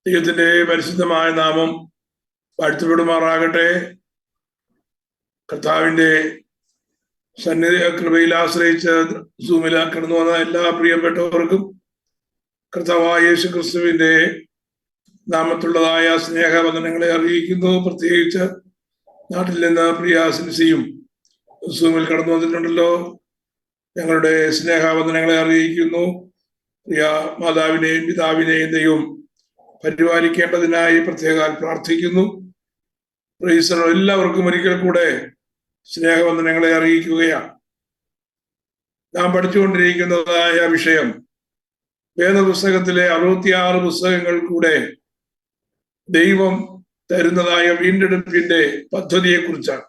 ദൈവത്തിന്റെ പരിശുദ്ധമായ നാമം വാഴ്ത്തപ്പെടുമാറാകട്ടെ. കർത്താവിന്റെ സന്നിധി കൃപയിൽ ആശ്രയിച്ച് സൂമിൽ കടന്നു വന്ന എല്ലാ പ്രിയപ്പെട്ടവർക്കും കർത്താവായ യേശു ക്രിസ്തുവിന്റെ നാമത്തുള്ളതായ സ്നേഹവന്ദനങ്ങളെ അറിയിക്കുന്നു. പ്രത്യേകിച്ച് നാട്ടിൽ നിന്ന് പ്രിയ സിൻസിയും സൂമിൽ കടന്നു വന്നിട്ടുണ്ടല്ലോ. ഞങ്ങളുടെ സ്നേഹവന്ദനങ്ങളെ അറിയിക്കുന്നു. പ്രിയ മാതാവിനെയും പിതാവിനെയും ദൈവം പരിപാലിക്കേണ്ടതിനായി പ്രത്യേകം പ്രാർത്ഥിക്കുന്നു. എല്ലാവർക്കും ഒരിക്കൽ കൂടെ സ്നേഹവന്ദനങ്ങളെ അറിയിക്കുകയാണ്. നാം പഠിച്ചുകൊണ്ടിരിക്കുന്നതായ വിഷയം വേദപുസ്തകത്തിലെ 66 പുസ്തകങ്ങൾ കൂടെ ദൈവം തരുന്നതായ വീണ്ടെടുപ്പിന്റെ പദ്ധതിയെ കുറിച്ചാണ്.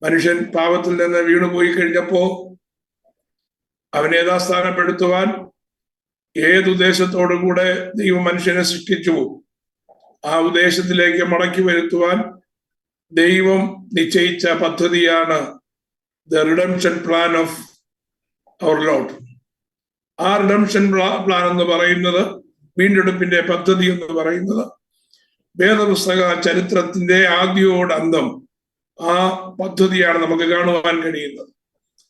മനുഷ്യൻ പാപത്തിൽ നിന്ന് വീണുപോയി കഴിഞ്ഞപ്പോ അവനെ യഥാസ്ഥാനപ്പെടുത്തുവാൻ ഏതുദ്ദേശത്തോടുകൂടെ ദൈവം മനുഷ്യനെ സൃഷ്ടിച്ചു, ആ ഉദ്ദേശത്തിലേക്ക് മടക്കി വരുത്തുവാൻ ദൈവം നിശ്ചയിച്ച പദ്ധതിയാണ് the redemption plan of our lord. ആ റിഡംഷൻ പ്ലാൻ എന്ന് പറയുന്നത്, വീണ്ടെടുപ്പിന്റെ പദ്ധതി എന്ന് പറയുന്നത്, വേദപുസ്തക ചരിത്രത്തിന്റെ ആദ്യോടന്തം ആ പദ്ധതിയാണ് നമുക്ക് കാണുവാൻ കഴിയുന്നത്.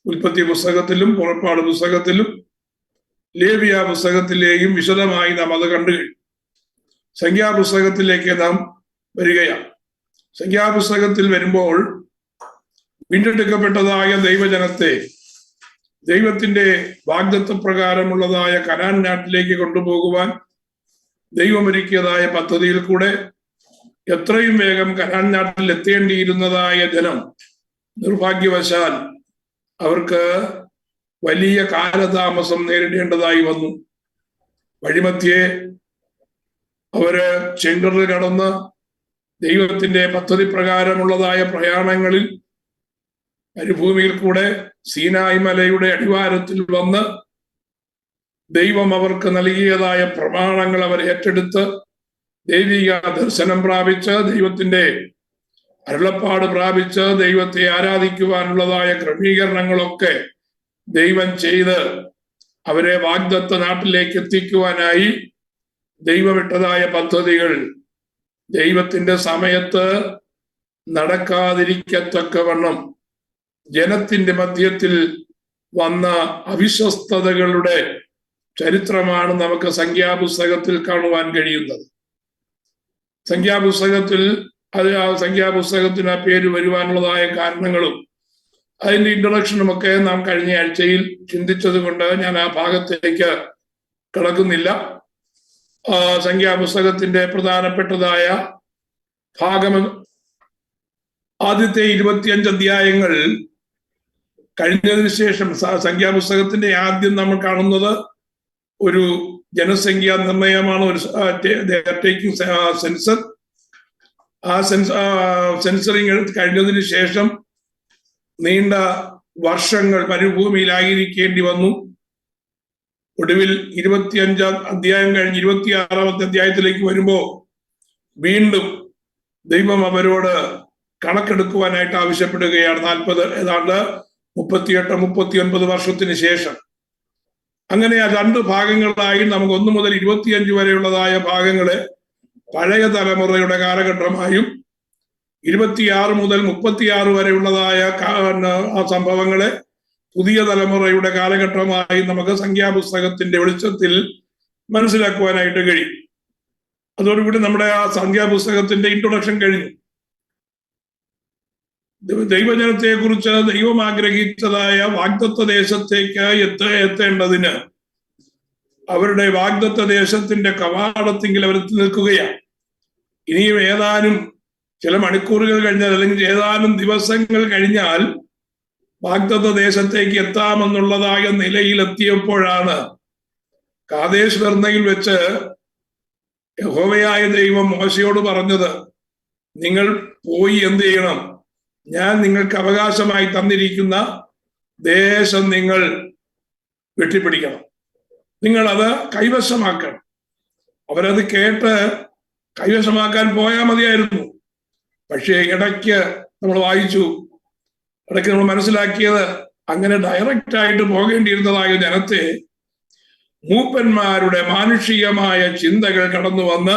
ഉൽപ്പത്തി പുസ്തകത്തിലും പുറപ്പാട് പുസ്തകത്തിലും ലേവ്യ പുസ്തകത്തിലെയും വിശദമായി നാം അത് കണ്ടു കഴിഞ്ഞു. സംഖ്യാപുസ്തകത്തിലേക്ക് നാം വരികയാണ്. സംഖ്യാപുസ്തകത്തിൽ വരുമ്പോൾ വീണ്ടെടുക്കപ്പെട്ടതായ ദൈവജനത്തെ ദൈവത്തിന്റെ വാഗ്ദത്ത പ്രകാരമുള്ളതായ കനാൻ നാട്ടിലേക്ക് കൊണ്ടുപോകുവാൻ ദൈവമൊരുക്കിയതായ പദ്ധതിയിൽ കൂടെ എത്രയും വേഗം കനാൻ നാട്ടിൽ എത്തേണ്ടിയിരുന്നതായ ജനം നിർഭാഗ്യവശാൽ അവർക്ക് വലിയ കാലതാമസം നേരിടേണ്ടതായി വന്നു. വഴിമധ്യേ അവര് ചെങ്കടൽ കടന്ന് ദൈവത്തിന്റെ പദ്ധതി പ്രകാരമുള്ളതായ പ്രയാണങ്ങളിൽ മരുഭൂമിയിൽ കൂടെ സീനായ് മലയുടെ അടിവാരത്തിൽ വന്ന് ദൈവം അവർക്ക് നൽകിയതായ പ്രമാണങ്ങൾ അവർ ഏറ്റെടുത്ത് ദൈവിക ദർശനം പ്രാപിച്ച് ദൈവത്തിന്റെ അരുളപ്പാട് പ്രാപിച്ച് ദൈവത്തെ ആരാധിക്കുവാനുള്ളതായ ക്രമീകരണങ്ങളൊക്കെ ദൈവം ചെയ്ത് അവരെ വാഗ്ദത്ത നാട്ടിലേക്ക് എത്തിക്കുവാനായി ദൈവമിട്ടതായ പദ്ധതികൾ ദൈവത്തിന്റെ സമയത്ത് നടക്കാതിരിക്കത്തക്കവണ്ണം ജനത്തിന്റെ മധ്യത്തിൽ വന്ന അവിശ്വസ്തതകളുടെ ചരിത്രമാണ് നമുക്ക് സംഖ്യാപുസ്തകത്തിൽ കാണുവാൻ കഴിയുന്നത്. സംഖ്യാപുസ്തകത്തിൽ സംഖ്യാപുസ്തകത്തിന് ആ പേര് വരുവാനുള്ളതായ കാരണങ്ങളും അതിന്റെ ഇൻട്രൊഡക്ഷനും ഒക്കെ നാം കഴിഞ്ഞ ആഴ്ചയിൽ ചിന്തിച്ചത് കൊണ്ട് ഞാൻ ആ ഭാഗത്തേക്ക് കിടക്കുന്നില്ല. സംഖ്യാപുസ്തകത്തിന്റെ പ്രധാനപ്പെട്ടതായ ഭാഗം ആദ്യത്തെ 25 അധ്യായങ്ങൾ കഴിഞ്ഞതിന് ശേഷം സംഖ്യാപുസ്തകത്തിന്റെ ആദ്യം നമ്മൾ കാണുന്നത് ഒരു ജനസംഖ്യാ നിർണയമാണ്. ഒരു സെൻസർ. ആ സെൻസറിങ് കഴിഞ്ഞതിന് ശേഷം നീണ്ട വർഷങ്ങൾ മരുഭൂമിയിലായിരിക്കേണ്ടി വന്നു. ഒടുവിൽ 25 അധ്യായം കഴിഞ്ഞ് 26 അധ്യായത്തിലേക്ക് വരുമ്പോ വീണ്ടും ദൈവം അവരോട് കണക്കെടുക്കുവാനായിട്ട് ആവശ്യപ്പെടുകയാണ്. 40 ഏതാണ്ട് 38-39 വർഷത്തിന് ശേഷം. അങ്ങനെ ആ 2 ഭാഗങ്ങളായി നമുക്ക് 1 മുതൽ 25 വരെയുള്ളതായ ഭാഗങ്ങളെ പഴയ തലമുറയുടെ കാലഘട്ടമായും 26 മുതൽ 36 വരെയുള്ളതായ ആ സംഭവങ്ങളെ പുതിയ തലമുറയുടെ കാലഘട്ടമായി നമുക്ക് സംഖ്യാപുസ്തകത്തിന്റെ വെളിച്ചത്തിൽ മനസ്സിലാക്കുവാനായിട്ട് കഴിയും. അതോടുകൂടി നമ്മുടെ ആ സംഖ്യാപുസ്തകത്തിന്റെ ഇൻട്രൊഡക്ഷൻ കഴിഞ്ഞു. ദൈവജനത്തെ കുറിച്ച് ദൈവം ആഗ്രഹിച്ചതായ വാഗ്ദത്ത ദേശത്തേക്ക് എത്തേണ്ടതിന് അവരുടെ വാഗ്ദത്ത ദേശത്തിന്റെ കവാടത്തിങ്കിൽ അവർ നിൽക്കുകയാണ്. ഇനിയും ഏതാനും ചില മണിക്കൂറുകൾ കഴിഞ്ഞാൽ അല്ലെങ്കിൽ ഏതാനും ദിവസങ്ങൾ കഴിഞ്ഞാൽ വാഗ്ദത്ത ദേശത്തേക്ക് എത്താമെന്നുള്ളതായ നിലയിലെത്തിയപ്പോഴാണ് കാദേശ് ബർന്നയിൽ വെച്ച് യഹോവയായ ദൈവം മോശയോട് പറഞ്ഞത്, നിങ്ങൾ പോയി എന്ത് ചെയ്യണം? ഞാൻ നിങ്ങൾക്ക് അവകാശമായി തന്നിരിക്കുന്ന ദേശം നിങ്ങൾ വെട്ടിപ്പിടിക്കണം, നിങ്ങൾ അത് കൈവശമാക്കണം. അവരത് കേട്ട് കൈവശമാക്കാൻ പോയാൽ മതിയായിരുന്നു. പക്ഷേ ഇടയ്ക്ക് നമ്മൾ വായിച്ചു, ഇടയ്ക്ക് നമ്മൾ മനസ്സിലാക്കിയത് അങ്ങനെ ഡയറക്റ്റ് ആയിട്ട് പോകേണ്ടിയിരുന്നതായ ജനത്തെ മൂപ്പന്മാരുടെ മാനുഷികമായ ചിന്തകൾ കടന്നു വന്ന്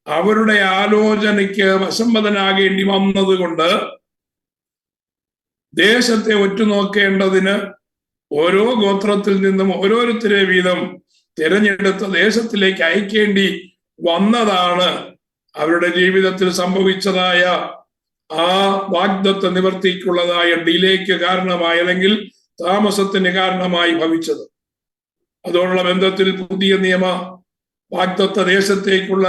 അവരുടെ ആലോചനയ്ക്ക് വശംവദനാകേണ്ടി വന്നതുകൊണ്ട് ദേശത്തെ ഒറ്റുനോക്കേണ്ടതിന് ഓരോ ഗോത്രത്തിൽ നിന്നും ഓരോരുത്തരെ വീതം തിരഞ്ഞെടുത്ത ദേശത്തിലേക്ക് അയക്കേണ്ടി വന്നതാണ് അവരുടെ ജീവിതത്തിൽ സംഭവിച്ചതായ ആ വാഗ്ദത്ത നിവർത്തിക്കുള്ളതായ ഡിലേക്ക് കാരണമായി, അല്ലെങ്കിൽ താമസത്തിന് കാരണമായി ഭവിച്ചത്. അതോടുള്ള ബന്ധത്തിൽ പുതിയ നിയമ വാഗ്ദത്ത ദേശത്തേക്കുള്ള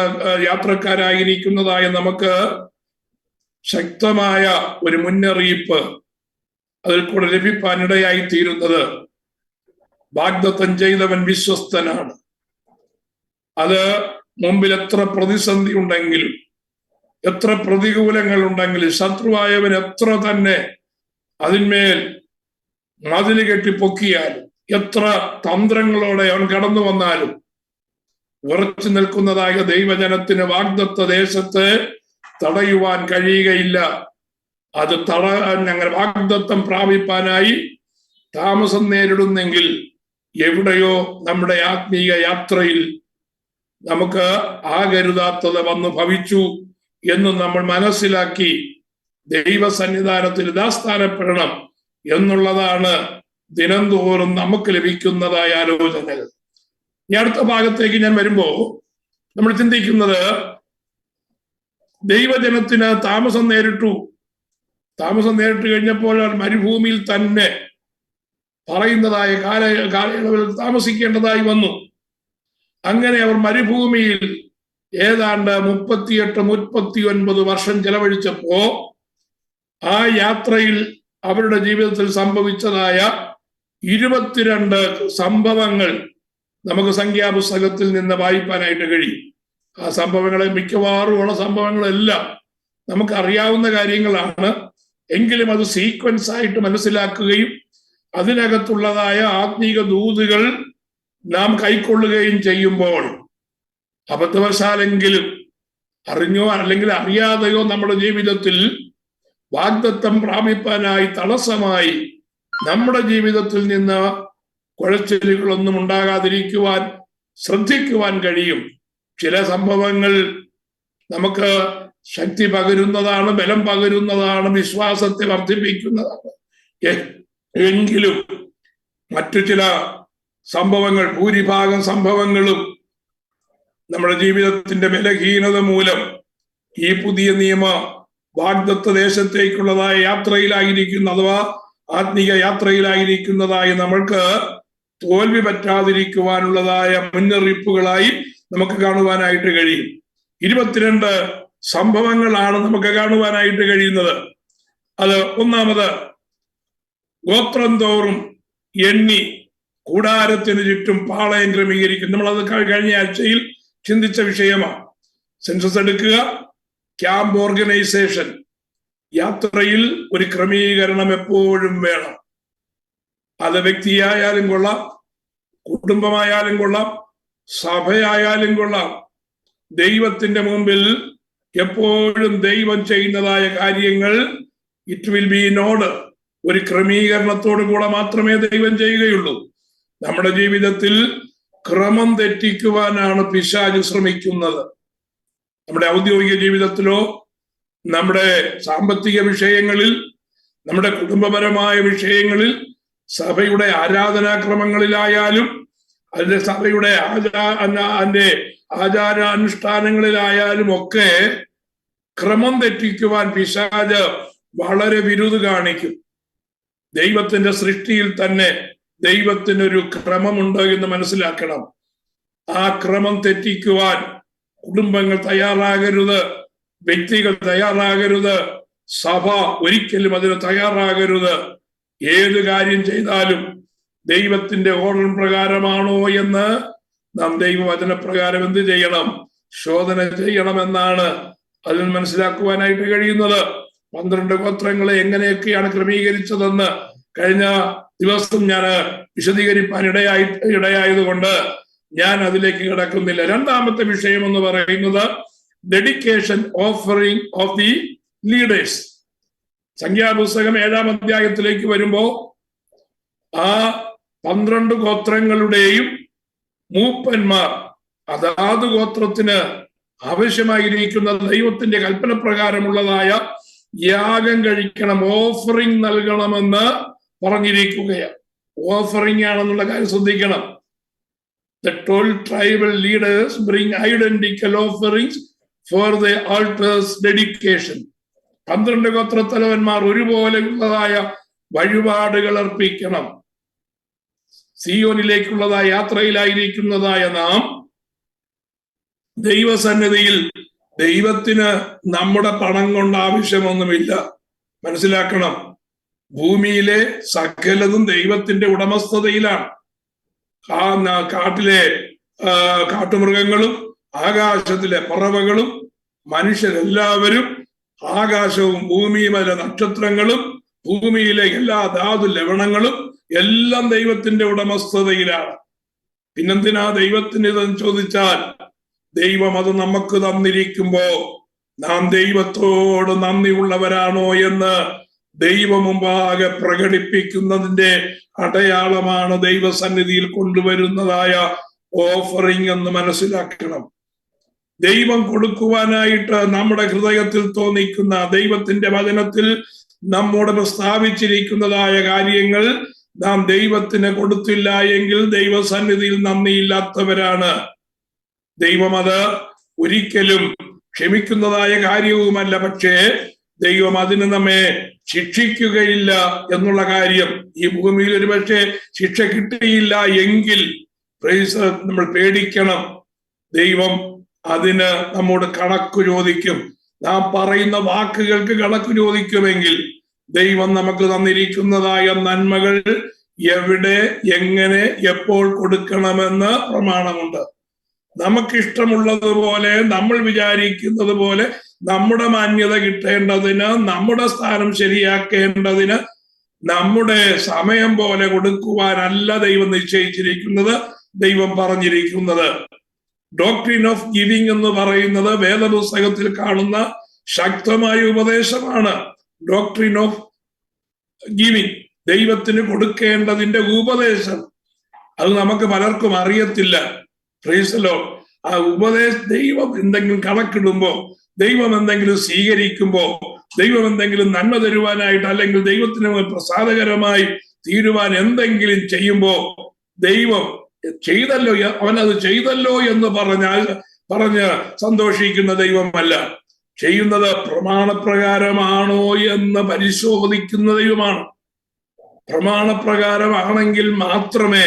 യാത്രക്കാരായിരിക്കുന്നതായ നമുക്ക് ശക്തമായ ഒരു മുന്നറിയിപ്പ് അതിൽ കൂടെ ലഭിക്കാനിടയായി തീരുന്നത്, വാഗ്ദത്തം ചെയ്തവൻ വിശ്വസ്തനാണ്. അത് മുമ്പിൽ എത്ര പ്രതിസന്ധി ഉണ്ടെങ്കിലും, എത്ര പ്രതികൂലങ്ങൾ ഉണ്ടെങ്കിലും, ശത്രുവായവൻ എത്ര തന്നെ അതിന്മേൽ മതില് കെട്ടി പൊക്കിയാലും, എത്ര തന്ത്രങ്ങളോടെ അവൻ കടന്നു വന്നാലും ഉറച്ചു നിൽക്കുന്നതായ ദൈവജനത്തിന് വാഗ്ദത്ത ദേശത്തെ തടയുവാൻ കഴിയുകയില്ല. അത് അങ്ങനെ വാഗ്ദത്തം പ്രാപിപ്പാനായി താമസം നേരിടുന്നെങ്കിൽ എവിടെയോ നമ്മുടെ ആത്മീയ യാത്രയിൽ നമുക്ക് ആകരുതാത്തത് വന്നു ഭവിച്ചു എന്ന് നമ്മൾ മനസ്സിലാക്കി ദൈവസന്നിധാനത്തിൽ യഥാസ്ഥാനപ്പെടണം എന്നുള്ളതാണ് ദിനംതോറും നമുക്ക് ലഭിക്കുന്നതായ ആലോചനകൾ. ഈ അടുത്ത ഭാഗത്തേക്ക് ഞാൻ വരുമ്പോ നമ്മൾ ചിന്തിക്കുന്നത്, ദൈവജനത്തിന് താമസം നേരിട്ടു കഴിഞ്ഞപ്പോൾ മരുഭൂമിയിൽ തന്നെ പറയുന്നതായ കാലയളവിൽ താമസിക്കേണ്ടതായി വന്നു. അങ്ങനെ അവർ മരുഭൂമിയിൽ ഏതാണ്ട് 38-39 വർഷം ചെലവഴിച്ചപ്പോ ആ യാത്രയിൽ അവരുടെ ജീവിതത്തിൽ സംഭവിച്ചതായ 22 സംഭവങ്ങൾ നമുക്ക് സംഖ്യാപുസ്തകത്തിൽ നിന്ന് വായിക്കാനായിട്ട് കഴിയും. ആ സംഭവങ്ങളെ മിക്കവാറും ഉള്ള സംഭവങ്ങളെല്ലാം നമുക്ക് അറിയാവുന്ന കാര്യങ്ങളാണ്. എങ്കിലും അത് സീക്വൻസ് ആയിട്ട് മനസ്സിലാക്കുകയും അതിനകത്തുള്ളതായ ആത്മീക ദൂതുകൾ നാം കൈക്കൊള്ളുകയും ചെയ്യുമ്പോൾ അബദ്ധവശാലെങ്കിലും അറിഞ്ഞോ അല്ലെങ്കിൽ അറിയാതെയോ നമ്മുടെ ജീവിതത്തിൽ വാഗ്ദത്തം പ്രാപിപ്പാനായി തടസ്സമായി നമ്മുടെ ജീവിതത്തിൽ നിന്ന് കുഴച്ചിലുകളൊന്നും ഉണ്ടാകാതിരിക്കുവാൻ ശ്രദ്ധിക്കുവാൻ കഴിയും. ചില സംഭവങ്ങൾ നമുക്ക് ശക്തി പകരുന്നതാണ്, ബലം പകരുന്നതാണ്, വിശ്വാസത്തെ വർദ്ധിപ്പിക്കുന്നതാണ്. എങ്കിലും മറ്റു ചില സംഭവങ്ങൾ, ഭൂരിഭാഗം സംഭവങ്ങളും നമ്മുടെ ജീവിതത്തിന്റെ ബലഹീനത മൂലം ഈ പുതിയ നിയമ വാഗ്ദത്ത ദേശത്തേക്കുള്ളതായ യാത്രയിലായിരിക്കുന്ന, അഥവാ ആത്മീയ യാത്രയിലായിരിക്കുന്നതായ നമ്മൾക്ക് തോൽവി പറ്റാതിരിക്കുവാനുള്ളതായ മുന്നറിയിപ്പുകളായി നമുക്ക് കാണുവാനായിട്ട് കഴിയും. 22 സംഭവങ്ങളാണ് നമുക്ക് കാണുവാനായിട്ട് കഴിയുന്നത്. അത് ഒന്നാമത്, ഗോത്രം തോറും എണ്ണി കൂടാരത്തിന് ചുറ്റും പാളയം ക്രമീകരിക്കും. നമ്മളത് കഴിഞ്ഞ ആഴ്ചയിൽ ചിന്തിച്ച വിഷയമാണ്. സെൻസസ് എടുക്കുക, ക്യാമ്പ് ഓർഗനൈസേഷൻ. യാത്രയിൽ ഒരു ക്രമീകരണം എപ്പോഴും വേണം. അത് വ്യക്തിയായാലും കൊള്ളാം, കുടുംബമായാലും കൊള്ളാം, സഭയായാലും കൊള്ളാം. ദൈവത്തിന്റെ മുമ്പിൽ എപ്പോഴും ദൈവം ചെയ്യുന്നതായ കാര്യങ്ങൾ it will be in order. ഒരു ക്രമീകരണത്തോടു കൂടെ മാത്രമേ ദൈവം ചെയ്യുകയുള്ളൂ. നമ്മുടെ ജീവിതത്തിൽ ക്രമം തെറ്റിക്കുവാനാണ് പിശാച് ശ്രമിക്കുന്നത്. നമ്മുടെ ഔദ്യോഗിക ജീവിതത്തിലോ, നമ്മുടെ സാമ്പത്തിക വിഷയങ്ങളിൽ, നമ്മുടെ കുടുംബപരമായ വിഷയങ്ങളിൽ, സഭയുടെ ആരാധനാക്രമങ്ങളിലായാലും, അതിന്റെ സഭയുടെ ആചാരാനുഷ്ഠാനങ്ങളിലായാലും ഒക്കെ ക്രമം തെറ്റിക്കുവാൻ പിശാച് വളരെ വിരുത് കാണിക്കും. ദൈവത്തിന്റെ സൃഷ്ടിയിൽ തന്നെ ദൈവത്തിനൊരു ക്രമമുണ്ട് എന്ന് മനസ്സിലാക്കണം. ആ ക്രമം തെറ്റിക്കുവാൻ കുടുംബങ്ങൾ തയ്യാറാകരുത്, വ്യക്തികൾ തയ്യാറാകരുത്, സഭ ഒരിക്കലും അതിന് തയ്യാറാകരുത്. ഏത് കാര്യം ചെയ്താലും ദൈവത്തിന്റെ ഓർഡർ പ്രകാരമാണോ എന്ന് നാം ദൈവവചന പ്രകാരം എന്ത് ചെയ്യണം? ശോധന ചെയ്യണമെന്നാണ് അതിൽ മനസ്സിലാക്കുവാനായിട്ട് കഴിയുന്നത്. 12 ഗോത്രങ്ങളെ എങ്ങനെയൊക്കെയാണ് ക്രമീകരിച്ചതെന്ന് കഴിഞ്ഞ ദിവസം ഞാൻ വിശദീകരിക്കാൻ ഇടയായതുകൊണ്ട് ഞാൻ അതിലേക്ക് കിടക്കുന്നില്ല. രണ്ടാമത്തെ വിഷയം എന്ന് പറയുന്നത് dedication offering of the leaders. സംഖ്യാപുസ്തകം 7-ാം അധ്യായത്തിലേക്ക് വരുമ്പോ ആ 12 ഗോത്രങ്ങളുടെയും മൂപ്പന്മാർ അതാത് ഗോത്രത്തിന് ആവശ്യമായിരിക്കുന്ന ദൈവത്തിന്റെ കൽപ്പന പ്രകാരമുള്ളതായ യാഗം കഴിക്കണം, ഓഫറിംഗ് നൽകണമെന്ന് പറഞ്ഞിരിക്കുകയാണ്. ഓഫറിംഗ് ആണെന്നുള്ള കാര്യം ശ്രദ്ധിക്കണം. The 12 tribal leaders bring identical offerings for the altar's dedication. 12 ഗോത്രത്തലവന്മാർ ഒരുപോലെയുള്ളതായ വഴിപാടുകൾ അർപ്പിക്കണം. സിയോനിലേക്കുള്ളതായ യാത്രയിലായിരിക്കുന്നതായ നാം ദൈവസന്നിധിയിൽ ദൈവത്തിന് നമ്മുടെ പണം കൊണ്ട് ആവശ്യമൊന്നുമില്ല. മനസ്സിലാക്കണം, ഭൂമിയിലെ സകലതും ദൈവത്തിന്റെ ഉടമസ്ഥതയിലാണ്. കാട്ടിലെ കാട്ടുമൃഗങ്ങളും ആകാശത്തിലെ പറവകളും മനുഷ്യരെല്ലാവരും, ആകാശവും ഭൂമിയുമല്ല നക്ഷത്രങ്ങളും ഭൂമിയിലെ എല്ലാ ധാതു ലവണങ്ങളും എല്ലാം ദൈവത്തിന്റെ ഉടമസ്ഥതയിലാണ്. പിന്നെന്തിനാ ദൈവത്തിന് ഇതെന്ന് ചോദിച്ചാൽ, ദൈവം അത് നമുക്ക് തന്നിരിക്കുമ്പോ നാം ദൈവത്തോട് നന്ദിയുള്ളവരാണോ എന്ന് ദൈവം മുമ്പാകെ പ്രകടിപ്പിക്കുന്നതിന്റെ അടയാളമാണ് ദൈവസന്നിധിയിൽ കൊണ്ടുവരുന്നതായ ഓഫറിംഗ് എന്ന് മനസ്സിലാക്കണം. ദൈവം കൊടുക്കുവാനായിട്ട് നമ്മുടെ ഹൃദയത്തിൽ തോന്നിക്കുന്ന, ദൈവത്തിന്റെ വചനത്തിൽ നമ്മോട് പ്രസ്താവിച്ചിരിക്കുന്നതായ കാര്യങ്ങൾ നാം ദൈവത്തിന് കൊടുത്തില്ല എങ്കിൽ ദൈവസന്നിധിയിൽ നന്ദിയില്ലാത്തവരാണ്. ദൈവം അത് ഒരിക്കലും ക്ഷമിക്കുന്നതായ കാര്യവുമല്ല. പക്ഷേ ദൈവം അതിന് നമ്മെ ശിക്ഷിക്കുകയില്ല എന്നുള്ള കാര്യം, ഈ ഭൂമിയിൽ ഒരു പക്ഷേ ശിക്ഷ കിട്ടിയില്ല എങ്കിൽ നമ്മൾ പേടിക്കണം. ദൈവം അതിന് നമ്മോട് കണക്ക് ചോദിക്കും. നാം പറയുന്ന വാക്കുകൾക്ക് കണക്ക് ചോദിക്കുമെങ്കിൽ ദൈവം നമുക്ക് തന്നിരിക്കുന്നതായ നന്മകൾ എവിടെ, എങ്ങനെ, എപ്പോൾ കൊടുക്കണമെന്ന് പ്രമാണമുണ്ട്. നമുക്കിഷ്ടമുള്ളതുപോലെ, നമ്മൾ വിചാരിക്കുന്നത് പോലെ നമ്മുടെ മാന്യത കിട്ടേണ്ടതിന്, നമ്മുടെ സ്ഥാനം ശരിയാക്കേണ്ടതിന്, നമ്മുടെ സമയം പോലെ കൊടുക്കുവാനല്ല ദൈവം നിശ്ചയിച്ചിരിക്കുന്നത്, ദൈവം പറഞ്ഞിരിക്കുന്നത്. ഡോക്ട്രിൻ ഓഫ് ഗിവിംഗ് എന്ന് പറയുന്നത് വേദപുസ്തകത്തിൽ കാണുന്ന ശക്തമായ ഉപദേശമാണ്. ഡോക്ട്രിൻ ഓഫ് ഗിവിംഗ്, ദൈവത്തിന് കൊടുക്കേണ്ടതിന്റെ ഉപദേശം. അത് നമുക്ക് പലർക്കും അറിയത്തില്ല. Praise the Lord. ആ ദൈവം എന്തെങ്കിലും കണക്കിടുമ്പോ, ദൈവം എന്തെങ്കിലും സ്വീകരിക്കുമ്പോ, ദൈവം എന്തെങ്കിലും നന്മ തരുവാനായിട്ട് അല്ലെങ്കിൽ ദൈവത്തിന് പ്രസാദകരമായി തീരുവാൻ എന്തെങ്കിലും ചെയ്യുമ്പോ ദൈവം ചെയ്തല്ലോ, അവനത് ചെയ്തല്ലോ എന്ന് പറഞ്ഞ് സന്തോഷിക്കുന്ന ദൈവമല്ല. ചെയ്യുന്നത് പ്രമാണപ്രകാരമാണോ എന്ന് പരിശോധിക്കുന്ന ദൈവമാണ്. പ്രമാണപ്രകാരമാണെങ്കിൽ മാത്രമേ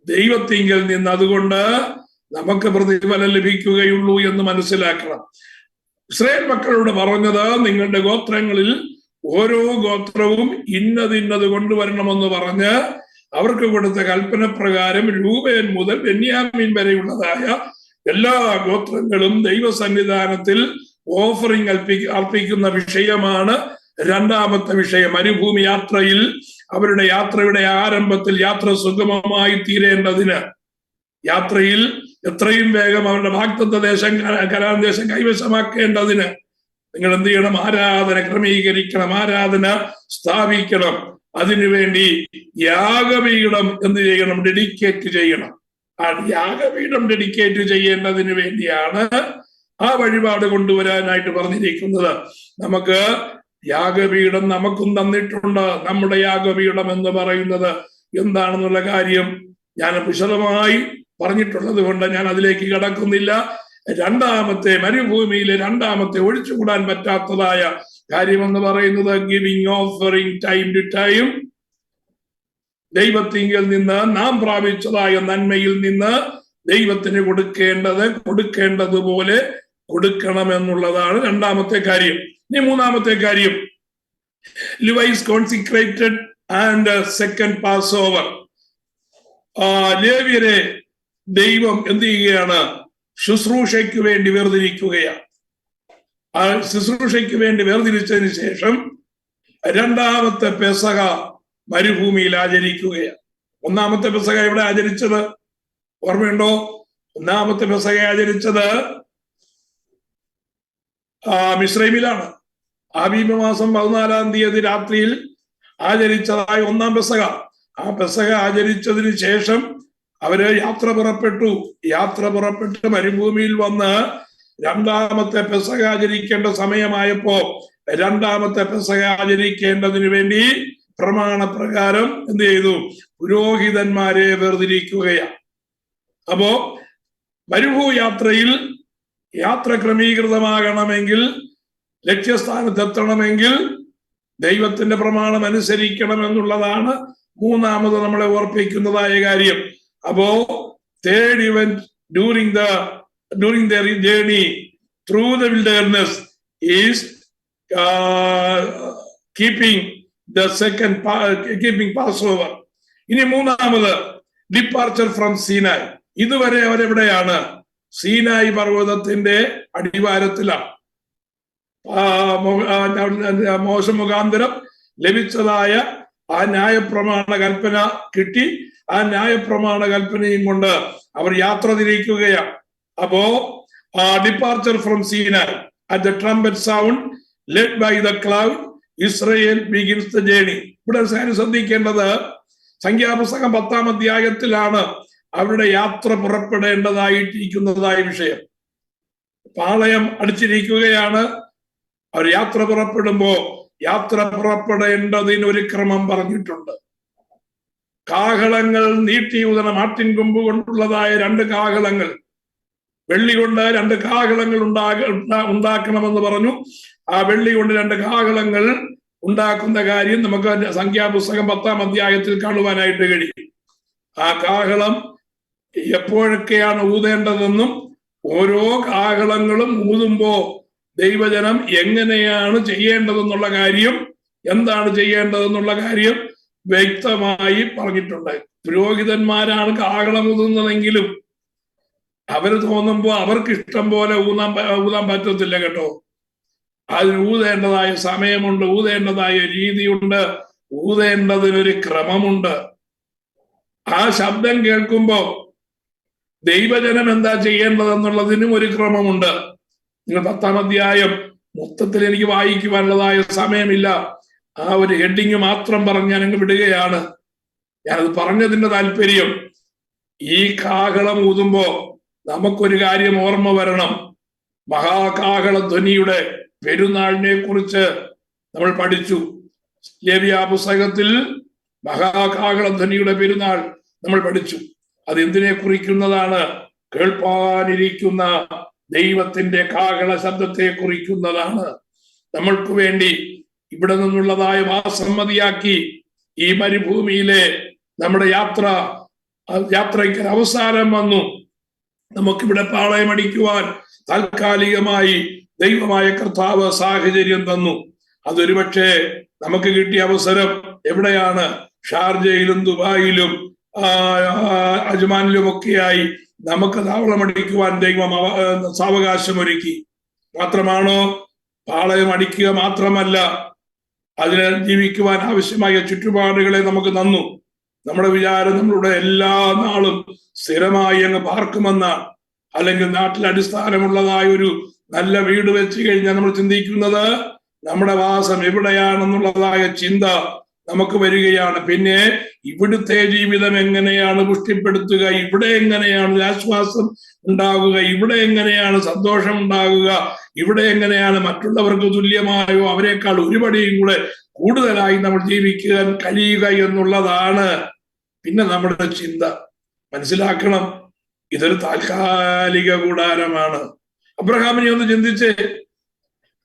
ദൈവത്തിങ്കൽ നിന്ന് അതുകൊണ്ട് നമുക്ക് പ്രതിഫലം ലഭിക്കുകയുള്ളൂ എന്ന് മനസ്സിലാക്കണം. ഇസ്രായേൽ മക്കളോട് പറഞ്ഞത്, നിങ്ങളുടെ ഗോത്രങ്ങളിൽ ഓരോ ഗോത്രവും ഇന്നത് കൊണ്ടുവരണമെന്ന് പറഞ്ഞ് അവർക്ക് കൊടുത്ത കൽപ്പന പ്രകാരം രൂബേൻ മുതൽ ബെന്യാമീൻ വരെയുള്ളതായ എല്ലാ ഗോത്രങ്ങളും ദൈവസന്നിധാനത്തിൽ ഓഫറിംഗ് അർപ്പിക്കുന്ന വിഷയമാണ് രണ്ടാമത്തെ വിഷയം. മരുഭൂമി യാത്രയിൽ അവരുടെ യാത്രയുടെ ആരംഭത്തിൽ യാത്ര സുഗമമായി തീരേണ്ടതിന്, യാത്രയിൽ എത്രയും വേഗം അവരുടെ വാഗ്ദത്ത ദേശം, കനാൻ ദേശം കൈവശമാക്കേണ്ടതിന് നിങ്ങൾ എന്ത് ചെയ്യണം? ആരാധന ക്രമീകരിക്കണം, ആരാധന സ്ഥാപിക്കണം. അതിനുവേണ്ടി യാഗപീഠം എന്ത് ചെയ്യണം? ഡെഡിക്കേറ്റ് ചെയ്യണം. ആ യാഗപീഠം ഡെഡിക്കേറ്റ് ചെയ്യേണ്ടതിന് വേണ്ടിയാണ് ആ വഴിപാട് കൊണ്ടുവരാനായിട്ട് പറഞ്ഞിരിക്കുന്നത്. നമുക്ക് യാഗപീഠം നമുക്കും തന്നിട്ടുണ്ട്. നമ്മുടെ യാഗപീഠം എന്ന് പറയുന്നത് എന്താണെന്നുള്ള കാര്യം ഞാൻ വിശദമായി പറഞ്ഞിട്ടുള്ളത് കൊണ്ട് ഞാൻ അതിലേക്ക് കടക്കുന്നില്ല. രണ്ടാമത്തെ, മരുഭൂമിയിലെ രണ്ടാമത്തെ ഒഴിച്ചുകൂടാൻ പറ്റാത്തതായ കാര്യമെന്ന് പറയുന്നത് giving offering time to time. ദൈവത്തിങ്കിൽ നിന്ന് നാം പ്രാപിച്ചതായ നന്മയിൽ നിന്ന് ദൈവത്തിന് കൊടുക്കേണ്ടതുപോലെ കൊടുക്കണമെന്നുള്ളതാണ് രണ്ടാമത്തെ കാര്യം. ഇനി മൂന്നാമത്തെ കാര്യം, Levites consecrated and second pass over. ലേവ്യരെ ദൈവം എന്ത് ചെയ്യുകയാണ്? ശുശ്രൂഷയ്ക്ക് വേണ്ടി വേർതിരിക്കുകയാണ്. ആ ശുശ്രൂഷയ്ക്ക് വേണ്ടി വേർതിരിച്ചതിന് ശേഷം രണ്ടാമത്തെ പെസഹ മരുഭൂമിയിൽ ആചരിക്കുകയാണ്. ഒന്നാമത്തെ പെസഹ എവിടെ ആചരിച്ചത്? ഓർമ്മയുണ്ടോ? ഒന്നാമത്തെ പെസഹ ആചരിച്ചത് മിസ്രൈമിലാണ്. ആബീബ് മാസം 14-ാം തീയതി രാത്രിയിൽ ആചരിച്ചതായ ഒന്നാം പെസഹ. ആ പെസഹ ആചരിച്ചതിന് ശേഷം അവര് യാത്ര പുറപ്പെട്ട് മരുഭൂമിയിൽ വന്ന് രണ്ടാമത്തെ പെസഹ ആചരിക്കേണ്ട സമയമായപ്പോ രണ്ടാമത്തെ പെസഹ ആചരിക്കേണ്ടതിന് വേണ്ടി പ്രമാണപ്രകാരം എന്ത് ചെയ്തു? പുരോഹിതന്മാരെ വേർതിരിക്കുകയാണ്. അപ്പോ മരുഭൂയാത്രയിൽ യാത്ര ക്രമീകൃതമാകണമെങ്കിൽ, ലക്ഷ്യസ്ഥാനത്തെത്തണമെങ്കിൽ ദൈവത്തിന്റെ പ്രമാണം അനുസരിക്കണം എന്നുള്ളതാണ് മൂന്നാമത് നമ്മളെ ഓർപ്പിക്കുന്നതായ കാര്യം. അപ്പോ third event during their journey through the wilderness is keeping Passover. ഇനി മൂന്നാമത് ഡിപ്പാർച്ചർ ഫ്രം സീനായ്. ഇതുവരെ അവരെവിടെയാണ്? സീനായ് പർവ്വതത്തിന്റെ അടിവാരത്തിലാണ്. മോശ മുഖാന്തരം ലഭിച്ചതായ ആ ന്യായപ്രമാണ കൽപ്പന കിട്ടി. ആ ന്യായപ്രമാണ കൽപ്പനയും കൊണ്ട് അവർ യാത്ര തിരിക്കുകയാണ്. അപ്പോ departure from Sinai at the trumpet sound led by the cloud Israel begins the journey. ഇവിടെ ശ്രദ്ധിക്കേണ്ടത് സംഖ്യാപുസ്തകം 10-ാം അധ്യായത്തിലാണ് അവരുടെ യാത്ര പുറപ്പെടേണ്ടതായിട്ടിരിക്കുന്നതായ വിഷയം. പാളയം അടിച്ചിരിക്കുകയാണ്. അവർ യാത്ര പുറപ്പെടുമ്പോ യാത്ര പുറപ്പെടേണ്ടതിന് ഒരു ക്രമം പറഞ്ഞിട്ടുണ്ട്. കാഹളങ്ങൾ നീട്ടിയൂതണം. ആട്ടിൻ കൊമ്പ് കൊണ്ടുള്ളതായ 2 കാഹളങ്ങൾ, വെള്ളി കൊണ്ട് 2 കാഹളങ്ങൾ ഉണ്ടാക്കണമെന്ന് പറഞ്ഞു. ആ വെള്ളി കൊണ്ട് 2 കാഹളങ്ങൾ ഉണ്ടാക്കുന്ന കാര്യം നമുക്ക് സംഖ്യാപുസ്തകം 10-ാം അധ്യായത്തിൽ കാണുവാനായിട്ട് കഴിയും. ആ കാഹളം എപ്പോഴൊക്കെയാണ് ഊതേണ്ടതെന്നും ഓരോ കാഹളങ്ങളും ഊതുമ്പോ ദൈവജനം എങ്ങനെയാണ് ചെയ്യേണ്ടതെന്നുള്ള കാര്യം, എന്താണ് ചെയ്യേണ്ടതെന്നുള്ള കാര്യം വ്യക്തമായി പറഞ്ഞിട്ടുണ്ട്. പുരോഹിതന്മാരാണ് കാഹളം ഊതുന്നതെങ്കിലും അവര് തോന്നുമ്പോ അവർക്ക് ഇഷ്ടം പോലെ ഊതാൻ പറ്റത്തില്ല കേട്ടോ. അതിന് ഊതേണ്ടതായ സമയമുണ്ട്, ഊതേണ്ടതായ രീതിയുണ്ട്, ഊതേണ്ടതിനൊരു ക്രമമുണ്ട്. ആ ശബ്ദം കേൾക്കുമ്പോ ദൈവജനം എന്താ ചെയ്യേണ്ടതെന്നുള്ളതിനും ഒരു ക്രമമുണ്ട്. നിങ്ങൾ 10-ാം അധ്യായം മൊത്തത്തിൽ എനിക്ക് വായിക്കുവാനുള്ളതായ സമയമില്ല. ആ ഒരു ഹെഡിങ് മാത്രം പറഞ്ഞ് ഞാനങ്ങ് വിടുകയാണ്. ഞാനത് പറഞ്ഞതിന്റെ താല്പര്യം, ഈ കാഹളം ഊതുമ്പോ നമുക്കൊരു കാര്യം ഓർമ്മ വരണം. മഹാകാഹള ധ്വനിയുടെ പെരുന്നാളിനെ കുറിച്ച് നമ്മൾ പഠിച്ചു. ലേവ്യ പുസ്തകത്തിൽ മഹാകാഹള ധ്വനിയുടെ പെരുന്നാൾ നമ്മൾ പഠിച്ചു. അത് എന്തിനെ കുറിക്കുന്നതാണ്? കേൾപ്പാനിരിക്കുന്ന ദൈവത്തിന്റെ കാഹള ശബ്ദത്തെ കുറിക്കുന്നതാണ്. നമ്മൾക്ക് വേണ്ടി ഇവിടെ നിന്നുള്ളതായ വാസമ്മതിയാക്കി ഈ മരുഭൂമിയിലെ നമ്മുടെ യാത്രയ്ക്ക് അവസാനം വന്നു. നമുക്കിവിടെ പാളയമടിക്കുവാൻ താൽക്കാലികമായി ദൈവമായ കർത്താവ് സാഹചര്യം തന്നു. അതൊരു പക്ഷേ നമുക്ക് കിട്ടിയ അവസരം എവിടെയാണ്? ഷാർജയിലും ദുബായിലും അജ്മാനിലും ഒക്കെയായി നമുക്ക് താവളമടിക്കുവാൻ ദൈവം സാവകാശമൊരുക്കി. മാത്രമാണോ? പാളയം അടിക്കുക മാത്രമല്ല, അതിനെ ജീവിക്കുവാൻ ആവശ്യമായ ചുറ്റുപാടുകളെ നമുക്ക് തന്നു. നമ്മുടെ വിചാരം നമ്മളുടെ എല്ലാ നാളും സ്ഥിരമായി അങ്ങ് പാർക്കുമെന്നാണ്. അല്ലെങ്കിൽ നാട്ടിൽ അടിസ്ഥാനമുള്ളതായ ഒരു നല്ല വീട് വെച്ച് കഴിഞ്ഞാൽ നമ്മൾ ചിന്തിക്കുന്നത് നമ്മുടെ വാസം എവിടെയാണെന്നുള്ളതായ ചിന്ത നമുക്ക് വരികയാണ്. പിന്നെ ഇവിടുത്തെ ജീവിതം എങ്ങനെയാണ് പുഷ്ടിപ്പെടുത്തുക, ഇവിടെ എങ്ങനെയാണ് ആശ്വാസം ഉണ്ടാകുക, ഇവിടെ എങ്ങനെയാണ് സന്തോഷം ഉണ്ടാകുക, ഇവിടെ എങ്ങനെയാണ് മറ്റുള്ളവർക്ക് തുല്യമായോ അവരെക്കാൾ ഒരുപടിയും കൂടെ കൂടുതലായി നമ്മൾ ജീവിക്കാൻ കഴിയുക എന്നുള്ളതാണ് പിന്നെ നമ്മുടെ ചിന്ത. മനസ്സിലാക്കണം, ഇതൊരു താൽക്കാലിക കൂടാരമാണ്. അബ്രഹാമിനെ ഒന്ന് ചിന്തിച്ച്,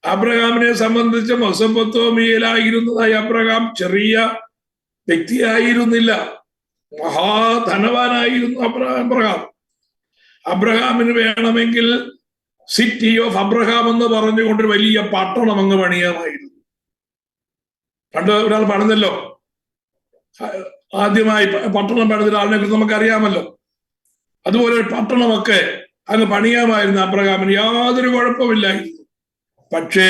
അബ്രഹാമിനെ സംബന്ധിച്ച് മെസൊപ്പൊത്താമിയയിലായിരുന്നതായ അബ്രഹാം ചെറിയ വ്യക്തിയായിരുന്നില്ല, മഹാധനവാനായിരുന്നു അബ്രഹാം. അബ്രഹാമിന് വേണമെങ്കിൽ സിറ്റി ഓഫ് അബ്രഹാം എന്ന് പറഞ്ഞുകൊണ്ടൊരു വലിയ പട്ടണം അങ്ങ് പണിയാമായിരുന്നു. പണ്ട് ഒരാൾ പണിതല്ലോ, ആദ്യമായി പട്ടണം പണിതിട്ട് ആളിനെ കുറിച്ച് നമുക്കറിയാമല്ലോ. അതുപോലെ ഒരു പട്ടണമൊക്കെ അങ്ങ് പണിയാമായിരുന്നു അബ്രഹാമിന്, യാതൊരു കുഴപ്പമില്ലായിരുന്നു. പക്ഷേ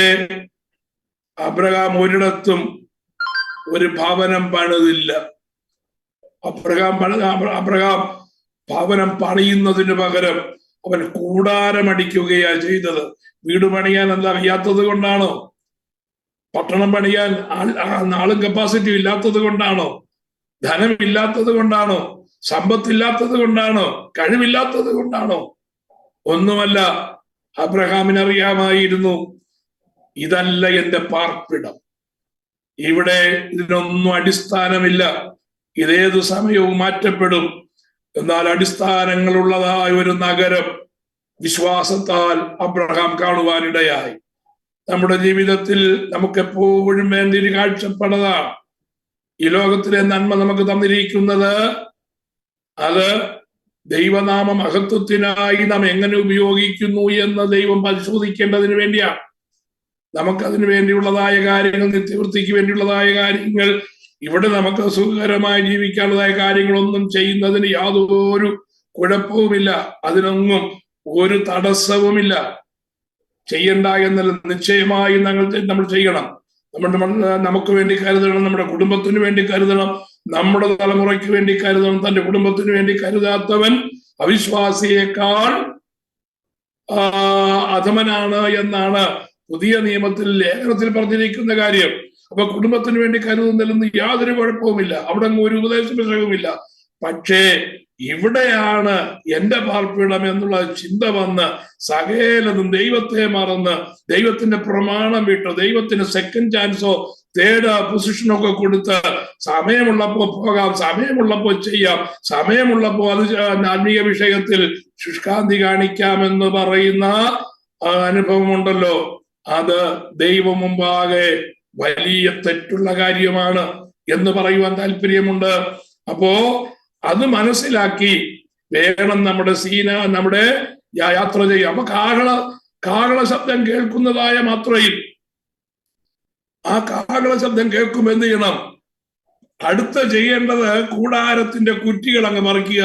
അബ്രഹാം ഒരിടത്തും ഒരു ഭവനം പണിതില്ല. അബ്രഹാം ഭവനം പണിയുന്നതിന് പകരം അവൻ കൂടാരമടിക്കുകയാ ചെയ്തത്. വീട് പണിയാൻ എന്താ വയ്യാത്തത് കൊണ്ടാണോ? പട്ടണം പണിയാൻ ആളും കപ്പാസിറ്റി ഇല്ലാത്തത് കൊണ്ടാണോ? ധനമില്ലാത്തത് കൊണ്ടാണോ? സമ്പത്തില്ലാത്തത് കൊണ്ടാണോ? കഴിവില്ലാത്തത് കൊണ്ടാണോ? ഒന്നുമല്ല. അബ്രഹാമിനറിയാമായിരുന്നു, ഇതല്ല എന്റെ പാർപ്പിടം, ഇവിടെ ഇതിനൊന്നും അടിസ്ഥാനമില്ല, ഇതേതു സമയവും മാറ്റപ്പെടും. എന്നാൽ അടിസ്ഥാനങ്ങളുള്ളതായ ഒരു നഗരം വിശ്വാസത്താൽ അബ്രഹാം കാണുവാനിടയായി. നമ്മുടെ ജീവിതത്തിൽ നമുക്കെപ്പോഴും വേണ്ട ഒരു കാഴ്ചപ്പാടാണ്. ഈ ലോകത്തിലെ നന്മ നമുക്ക് തന്നിരിക്കുന്നത് അത് ദൈവനാമ മഹത്വത്തിനായി നാം എങ്ങനെ ഉപയോഗിക്കുന്നു എന്ന് ദൈവം പരിശോധിക്കേണ്ടതിന് വേണ്ടിയാണ്. നമുക്കതിന് വേണ്ടിയുള്ളതായ കാര്യങ്ങൾ, നിത്യവൃത്തിക്ക് വേണ്ടിയുള്ളതായ കാര്യങ്ങൾ, ഇവിടെ നമുക്ക് സുഖകരമായി ജീവിക്കാനുള്ളതായ കാര്യങ്ങളൊന്നും ചെയ്യുന്നതിന് യാതൊരു കുഴപ്പവുമില്ല, അതിനൊന്നും ഒരു തടസ്സവുമില്ല. ചെയ്യണ്ട എന്നല്ല, നിശ്ചയമായി നമ്മൾ ചെയ്യണം. നമുക്ക് വേണ്ടി കരുതണം, നമ്മുടെ കുടുംബത്തിന് വേണ്ടി കരുതണം, നമ്മുടെ തലമുറയ്ക്ക് വേണ്ടി കരുതണം. തന്റെ കുടുംബത്തിന് വേണ്ടി കരുതാത്തവൻ അവിശ്വാസിയേക്കാൾ അധമനാണ് എന്നാണ് പുതിയ നിയമത്തിൽ ലേഖനത്തിൽ പറഞ്ഞിരിക്കുന്ന കാര്യം. അപ്പൊ കുടുംബത്തിന് വേണ്ടി കരുതുന്നതിലൊന്നും യാതൊരു കുഴപ്പവുമില്ല, അവിടെ ഒരു ഉപദേശവുമില്ല. പക്ഷേ ഇവിടെയാണ് എന്റെ പാർപ്പിടം എന്നുള്ള ചിന്ത വന്ന് സകലതും ദൈവത്തെ മറന്ന് ദൈവത്തിന്റെ പ്രമാണം വിട്ട് ദൈവത്തിന് സെക്കൻഡ് ചാൻസോ തേർഡ് പൊസിഷനോ ഒക്കെ കൊടുത്ത് സമയമുള്ളപ്പോ പോകാം, സമയമുള്ളപ്പോ ചെയ്യാം, സമയമുള്ളപ്പോ അത് ആത്മീയ വിഷയത്തിൽ ശുഷ്കാന്തി കാണിക്കാമെന്ന് പറയുന്ന അനുഭവമുണ്ടല്ലോ, അത് ദൈവം മുമ്പാകെ വലിയ തെറ്റുള്ള കാര്യമാണ് എന്ന് പറയുവാൻ താല്പര്യമുണ്ട്. അപ്പോ അത് മനസ്സിലാക്കി വേണം നമ്മുടെ യാത്ര ചെയ്യാം. അപ്പൊ കാഹള ശബ്ദം കേൾക്കുന്നതായ മാത്രയിൽ ആ കാഹള ശബ്ദം കേൾക്കുമ്പോൾ എന്ത് ചെയ്യണം? അടുത്ത ചെയ്യേണ്ടത് കൂടാരത്തിന്റെ കുറ്റികൾ അങ്ങ് മറിക്കുക.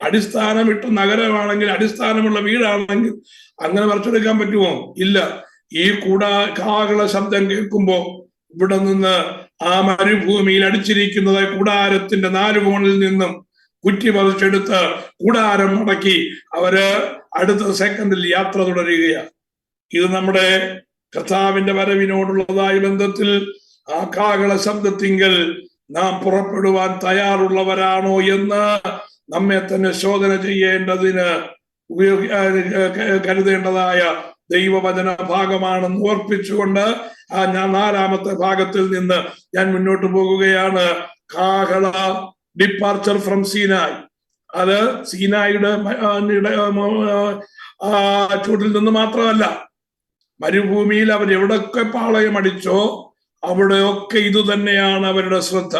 അടിസ്ഥാനമിട്ട് നഗരമാണെങ്കിൽ, അടിസ്ഥാനമുള്ള വീടാണെങ്കിൽ അങ്ങനെ മറിച്ചെടുക്കാൻ പറ്റുമോ? ഇല്ല. ഈ കാഹള ശബ്ദം കേൾക്കുമ്പോ ഇവിടെ നിന്ന് ആ മരുഭൂമിയിൽ അടിച്ചിരിക്കുന്നതായ കൂടാരത്തിന്റെ 4 കോണിൽ നിന്നും കുറ്റി പറിച്ചെടുത്ത് കൂടാരം മടക്കി അവര് അടുത്ത സെക്കൻഡിൽ യാത്ര തുടരുകയാണ്. ഇത് നമ്മുടെ കർത്താവിന്റെ വരവിനോടുള്ളതായ ബന്ധത്തിൽ ആ കാഹള ശബ്ദത്തിങ്കൽ നാം പുറപ്പെടുവാൻ തയ്യാറുള്ളവരാണോ എന്ന് നമ്മെ തന്നെ ശോധന ചെയ്യേണ്ടതിന് കരുതേണ്ടതായ ദൈവവചന ഭാഗമാണെന്ന് ഓർപ്പിച്ചുകൊണ്ട് ഞാൻ 4ാമത്തെ ഭാഗത്തിൽ നിന്ന് ഞാൻ മുന്നോട്ട് പോകുകയാണ്. കാഹള ഡിപ്പാർച്ചർ ഫ്രം സീനായ്. അത് സീനായുടെ ചൂട്ടിൽ നിന്ന് മാത്രമല്ല, മരുഭൂമിയിൽ അവർ എവിടൊക്കെ പാളയമടിച്ചോ അവിടെയൊക്കെ ഇത് തന്നെയാണ് അവരുടെ ശ്രദ്ധ.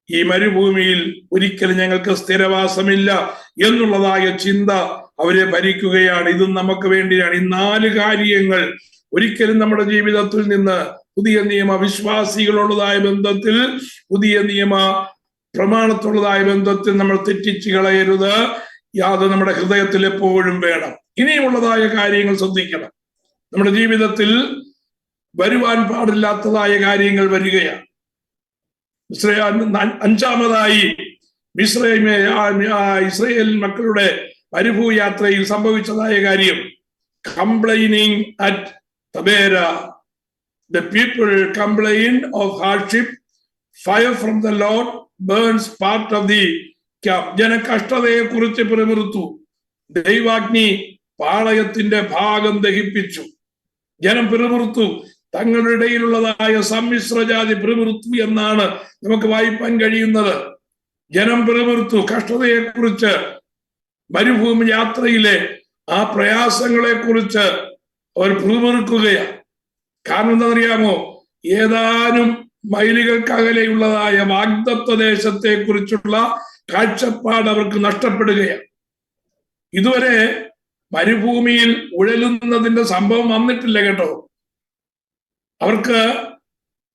ഈ മരുഭൂമിയിൽ ഒരിക്കലും ഞങ്ങൾക്ക് സ്ഥിരവാസമില്ല എന്നുള്ളതായ ചിന്ത അവരെ ഭരിക്കുകയാണ്. ഇതും നമുക്ക് വേണ്ടിയാണ്. ഈ 4 കാര്യങ്ങൾ ഒരിക്കലും നമ്മുടെ ജീവിതത്തിൽ നിന്ന് പുതിയ നിയമ വിശ്വാസികളുള്ളതായ ബന്ധത്തിൽ, പുതിയ നിയമ പ്രമാണത്തുള്ളതായ ബന്ധത്തിൽ നമ്മൾ തെറ്റിച്ച് കളയരുത്. യാതൊരു നമ്മുടെ ഹൃദയത്തിൽ എപ്പോഴും വേണം. ഇനിയുള്ളതായ കാര്യങ്ങൾ ശ്രദ്ധിക്കണം. നമ്മുടെ ജീവിതത്തിൽ വരുവാൻ പാടില്ലാത്തതായ കാര്യങ്ങൾ വരികയാണ്. 5ാമതായി ഇസ്രായേൽ മക്കളുടെ മരുഭൂയാത്രയിൽ സംഭവിച്ചതായ കാര്യം, complaining at Taberah. The people complained of hardship. Fire from the Lord burns part of the camp. ജനകഷ്ടതയെ കുറിച്ച് പിറുപിറുത്തു. ദൈവാഗ്നി പാളയത്തിന്റെ ഭാഗം ദഹിപ്പിച്ചു. ജനം പിറുപിറുത്തു. തങ്ങളുടെ ഇടയിലുള്ളതായ സമ്മിശ്ര ജാതി പിറുപിറുത്തു എന്നാണ് നമുക്ക് വായിപ്പാൻ കഴിയുന്നത്. ജനം പിറുപിറുത്തു. കഷ്ടതയെ കുറിച്ച്, മരുഭൂമി യാത്രയിലെ ആ പ്രയാസങ്ങളെ കുറിച്ച് അവർ പിറുപിറുക്കുകയാണ്. കാരണം എന്താണെന്നറിയാമോ? ഏതാനും മൈലുകൾക്കകലെയുള്ളതായ വാഗ്ദത്ത ദേശത്തെ കുറിച്ചുള്ള കാഴ്ചപ്പാട് അവർക്ക് നഷ്ടപ്പെടുകയാണ്. ഇതുവരെ മരുഭൂമിയിൽ ഉഴലുന്നതിന്റെ സംഭവം വന്നിട്ടില്ല കേട്ടോ. അവർക്ക്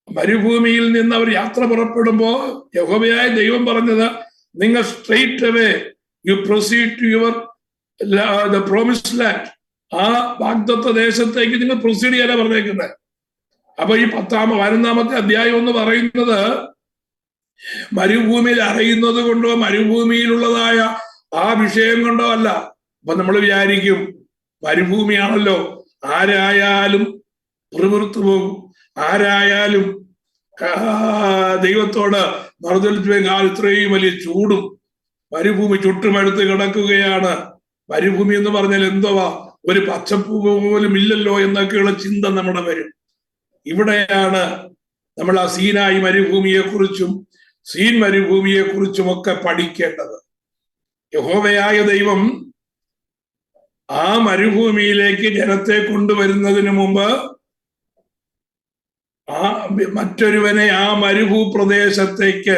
മരുഭൂമിയിൽ നിന്ന് അവർ യാത്ര പുറപ്പെടുമ്പോ യഹോവയായ ദൈവം പറഞ്ഞത്, നിങ്ങൾ straight away you proceed to your the promised land. ആ വാഗ്ദത്ത ദേശത്തേക്ക് നിങ്ങൾ പ്രൊസീഡ് ചെയ്യാനാ പറഞ്ഞേക്കുന്നത്. അപ്പൊ ഈ 11ാമത്തെ അധ്യായം എന്ന് പറയുന്നത് മരുഭൂമിയിൽ അറിയുന്നത് കൊണ്ടോ മരുഭൂമിയിലുള്ളതായ ആ വിഷയം കൊണ്ടോ അല്ല. അപ്പൊ നമ്മൾ വിചാരിക്കും ആരായാലും പിറുപിറുത്തു പോകും, ആരായാലും ദൈവത്തോട് മറുതലിച്ചുവെങ്കിൽ ഇത്രയും വലിയ ചൂടും മരുഭൂമി ചുട്ടുമെടുത്ത് കിടക്കുകയാണ്. മരുഭൂമി എന്ന് പറഞ്ഞാൽ എന്തുവാ, ഒരു പച്ചപ്പ് പോലും ഇല്ലല്ലോ എന്നൊക്കെയുള്ള ചിന്ത നമ്മുടെ വരും. ഇവിടെയാണ് നമ്മൾ ആ സീനായി മരുഭൂമിയെ കുറിച്ചും സീൻ മരുഭൂമിയെ കുറിച്ചും ഒക്കെ പഠിക്കേണ്ടത്. യഹോവയായ ദൈവം ആ മരുഭൂമിയിലേക്ക് ജനത്തെ കൊണ്ടുവരുന്നതിന് മുമ്പ് മറ്റൊരുവനെ ആ മരുഭൂപ്രദേശത്തേക്ക്,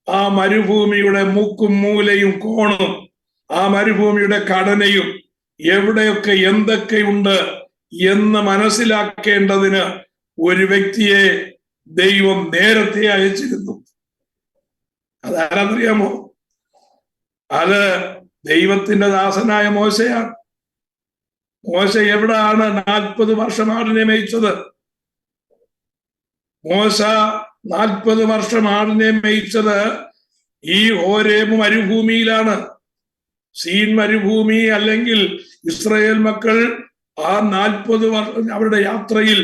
ആ മരുഭൂമിയുടെ മുക്കും മൂലയും കോണും, ആ മരുഭൂമിയുടെ ഘടനയും എവിടെയൊക്കെ എന്തൊക്കെയുണ്ട് എന്ന് മനസ്സിലാക്കേണ്ടതിന് ഒരു വ്യക്തിയെ ദൈവം നേരത്തെ അയച്ചിരുന്നു. അതാരറിയാമോ? അത് ദൈവത്തിന്റെ ദാസനായ മോശയാണ്. മോശ എവിടാണ് 40 വർഷം ആടിനെ മേയിച്ചത്? മോശ 40 വർഷം ആടിനെ മേയിച്ചത് ഈ ഹോരേബ് മരുഭൂമിയിലാണ്. സീൻ മരുഭൂമി അല്ലെങ്കിൽ ഇസ്രായേൽ മക്കൾ ആ 40 വർഷം അവരുടെ യാത്രയിൽ